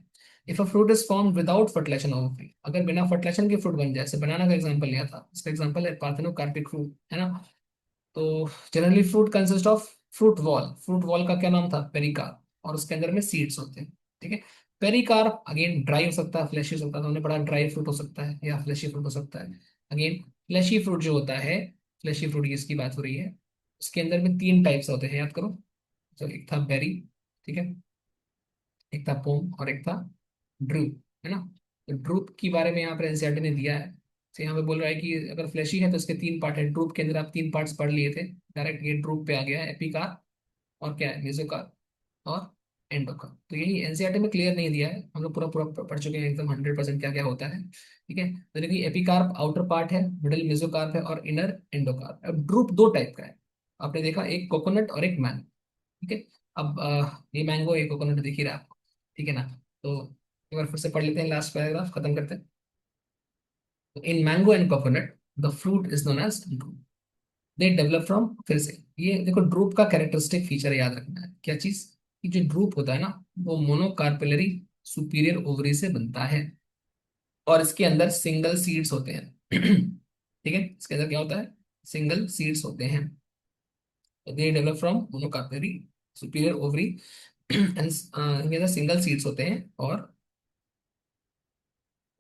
A: If a fruit is form without fertilisation ovary, अगर बिना फर्टिलाइजेशन के फ्रूट बन जाए, जैसे बनाना का एग्जांपल लिया था, इसका एग्जांपल है पार्थेनोकार्पिक फ्रूट, है ना। तो generally fruit consist of fruit wall, fruit wall का क्या नाम था, पेरिकार्प, और उसके अंदर में सीड्स होते हैं, ठीक है। पेरिकार्प अगेन ड्राई हो सकता है, फ्लैशी हो सकता है, तो हमने पढ़ा ड्राई फ्रूट हो सकता है या फ्लैशी फ्रूट हो सकता है। अगेन फ्लैशी फ्रूट जो होता है, फ्लैशी फ्रूट की इसकी बात हो रही है, उसके अंदर में तीन टाइप्स होते हैं, याद करो। तो एक था बेरी, ठीक है, एक था पोम और एक था ड्रूप, है ना। तो ड्रूप के बारे में यहाँ पर एनसीईआरटी ने दिया है। तो यहाँ पे बोल रहा है कि अगर फ्लैशी है तो इसके तीन पार्ट है, ड्रूप के अंदर आप तीन पार्ट्स पढ़ लिए थे, डायरेक्ट ये ड्रूप पे आ गया है, एपिकार और क्या है, मेसोकार और एंडोकार। तो यही एनसीईआरटी में क्लियर नहीं दिया है, हम लोग पूरा पूरा पढ़ चुके हैं एकदम 100% क्या क्या होता है, ठीक है। तो देखिए एपिकार्प आउटर पार्ट है, मिडिल मेसोकार्प है और इनर एंडोकार्प। अब ड्रूप दो टाइप का है, आपने देखा, एक कोकोनट और एक मैंगो, ठीक है। अब ये मैंगो एक कोकोनट दिख ही रहा है आपको, ठीक है ना। तो एक बार फिर से पढ़ लेते हैं, लास्ट पैराग्राफ खत्म करते हैं। तो in mango and coconut the fruit is known as drupe, they develop from, फिर से ये देखो ड्रूप का कैरेक्टरिस्टिक फीचर याद रखना है, क्या चीज, कि जो ड्रूप होता है ना, वो मोनोकार्पेलरी सुपीरियर ओवरी से बनता है, और इसके अंदर सिंगल सीड्स होते हैं ठीक है, इसके अंदर क्या होता है, सिंगल सीड्स होते हैं। They develop from monocarpellary superior ovary and इनके अंदर सिंगल सीड्स होते हैं। और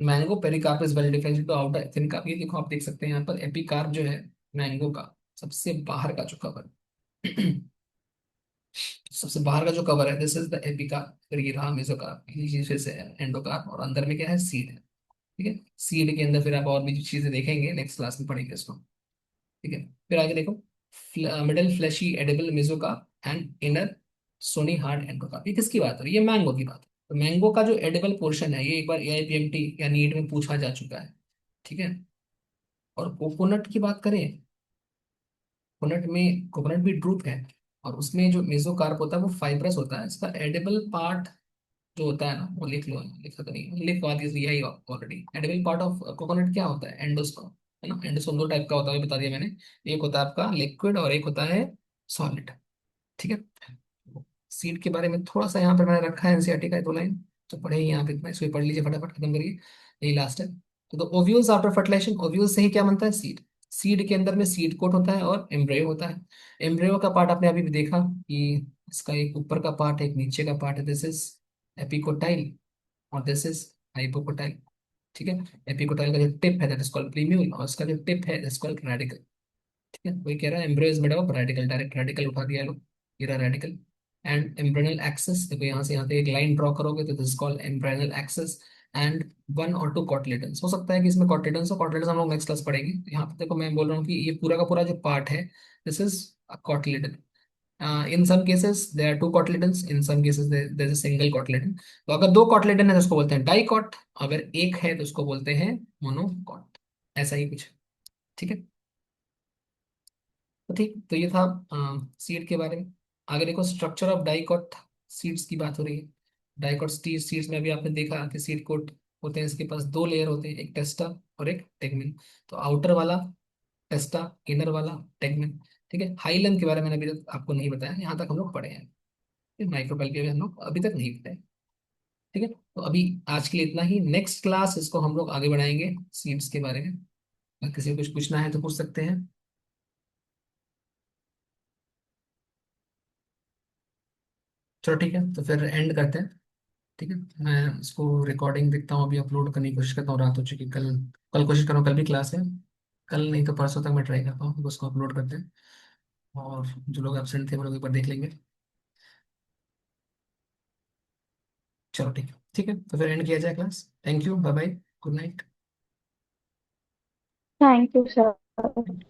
A: mango pericarp is well differentiated to outer thin carp, ये देखो आप देख सकते हैं यहाँ पर एपिकार्प जो है मैंगो का, सबसे बाहर का जो कवर सबसे बाहर का जो कवर है, दिस इज द एपिकार्प, फिर ये रहा मेसोकार्प, ये चीज फिर से है एंडोकार्प, और अंदर में क्या है, सीड है, ठीक है। सीड के अंदर फिर आप और भी चीजें देखेंगे, नेक्स्ट क्लास में पढ़ेंगे इसको, ठीक है। फिर आगे देखो, middle fleshy edible mesocarp and inner stony hard endocarp, ये किसकी बात हो रही है, ये मैंगो की बात है। तो मैंगो का जो एडिबल पोर्शन है, ये एक बार एआईपीएमटी या नीट में पूछा जा चुका है, ठीक है। और कोकोनट की बात करें, कोकोनट में, कोकोनट भी ड्रूप है, और उसमें जो मेसोकार्प होता है वो फाइब्रस होता है, इसका एडिबल पार्ट जो होता है ना, वो लिख लो, लिखा तो नहीं लिखवा दिया ही already. Edible part of coconut क्या होता है, एंडोस्पर्म, है ना। एंडोस्पर्म दो टाइप का होता है, ये बता दिया मैंने, एक होता है आपका लिक्विड और एक होता है सॉलिड, ठीक है। सीड के बारे में थोड़ा सा यहाँ पर मैंने रखा है, एनसीईआरटी का दो लाइन, तो पढ़े ही यहाँ पे, इतना इसको ही पढ़ लीजिए फटाफट, खत्म करिए, यही लास्ट है। तो ओव्यूल्स आफ्टर फर्टिलाइजेशन, ओव्यूल्स से ही क्या बनता है, सीड। सीड के अंदर में सीड कोट होता है और एम्ब्रियो होता है। एम्ब्रियो का पार्ट आपने अभी भी देखा कि इसका एक ऊपर का पार्ट है, एक नीचे का पार्ट है, दिस इज एपिकोटाइल और दिस इज हाइपोकोटाइल, ठीक है। एपिकोटाइल का जो टिप है दैट इज कॉल्ड प्रीम्यूल, और इसका जो टिप है दैट इज कॉल्ड रेडिकल, ठीक है। वही कह रहा है embryo is made of radical, direct radical उठा दिया लोग, ये रहा रेडिकल। एंड एम्ब्रियोनल एक्सेस, देखो यहाँ से यहाँ पे एक लाइन ड्रॉ करोगे तो this called embryonal axis. And one और टू कॉटलेडन्स, हो सकता है कि इसमें कॉटलेडन्स हो, कॉटलेडन्स हम लोग नेक्स्ट क्लास पढ़ेंगे। तो यहाँ पे देखो मैं बोल रहा हूँ कि ये पूरा का पूरा जो पार्ट है, this is cotyledon, in some cases there are two cotyledons, in some cases there is a single cotyledon. तो अगर दो कॉटलेडन है तो उसको बोलते हैं डाइकॉट, अगर एक है तो उसको बोलते हैं मोनोकॉट। ऐसा ही कुछ। ठीक है। तो ठीक, तो ये था सीड के बारे में। आगे देखो, स्ट्रक्चर ऑफ डाइकॉट सीड्स की बात हो रही है। डाइकॉट सीड्स में अभी आपने देखा कि सीड कोट होते हैं, इसके पास दो लेयर होते हैं, एक टेस्टा और एक टेगमेन। तो आउटर वाला टेस्टा, इनर वाला टेगमेन। ठीक है। हाइलन के बारे में मैंने अभी तक आपको नहीं बताया, यहाँ तक हम लोग पढ़े हैं। माइक्रोबायोलॉजी के हम लोग अभी तक नहीं पढ़े। ठीक है। तो अभी आज के लिए इतना ही, नेक्स्ट क्लास इसको हम लोग आगे बढ़ाएंगे सीड्स के बारे में। अगर किसी को कुछ पूछना है तो पूछ सकते हैं। चलो ठीक है, तो फिर एंड करते हैं। ठीक है। मैं इसको रिकॉर्डिंग देखता हूँ, अभी अपलोड करने की कोशिश करता हूँ, रात हो चुकी। कल कल कोशिश करूँ, कल भी क्लास है। कल नहीं तो परसों तक मैं ट्राई करता हूँ, उसको अपलोड करते हैं। और जो लोग एबसेंट थे वो लोग एक बार देख लेंगे। चलो ठीक है। ठीक है, तो फिर एंड किया जाए class. Thank you, bye bye, good night.
B: Thank you sir.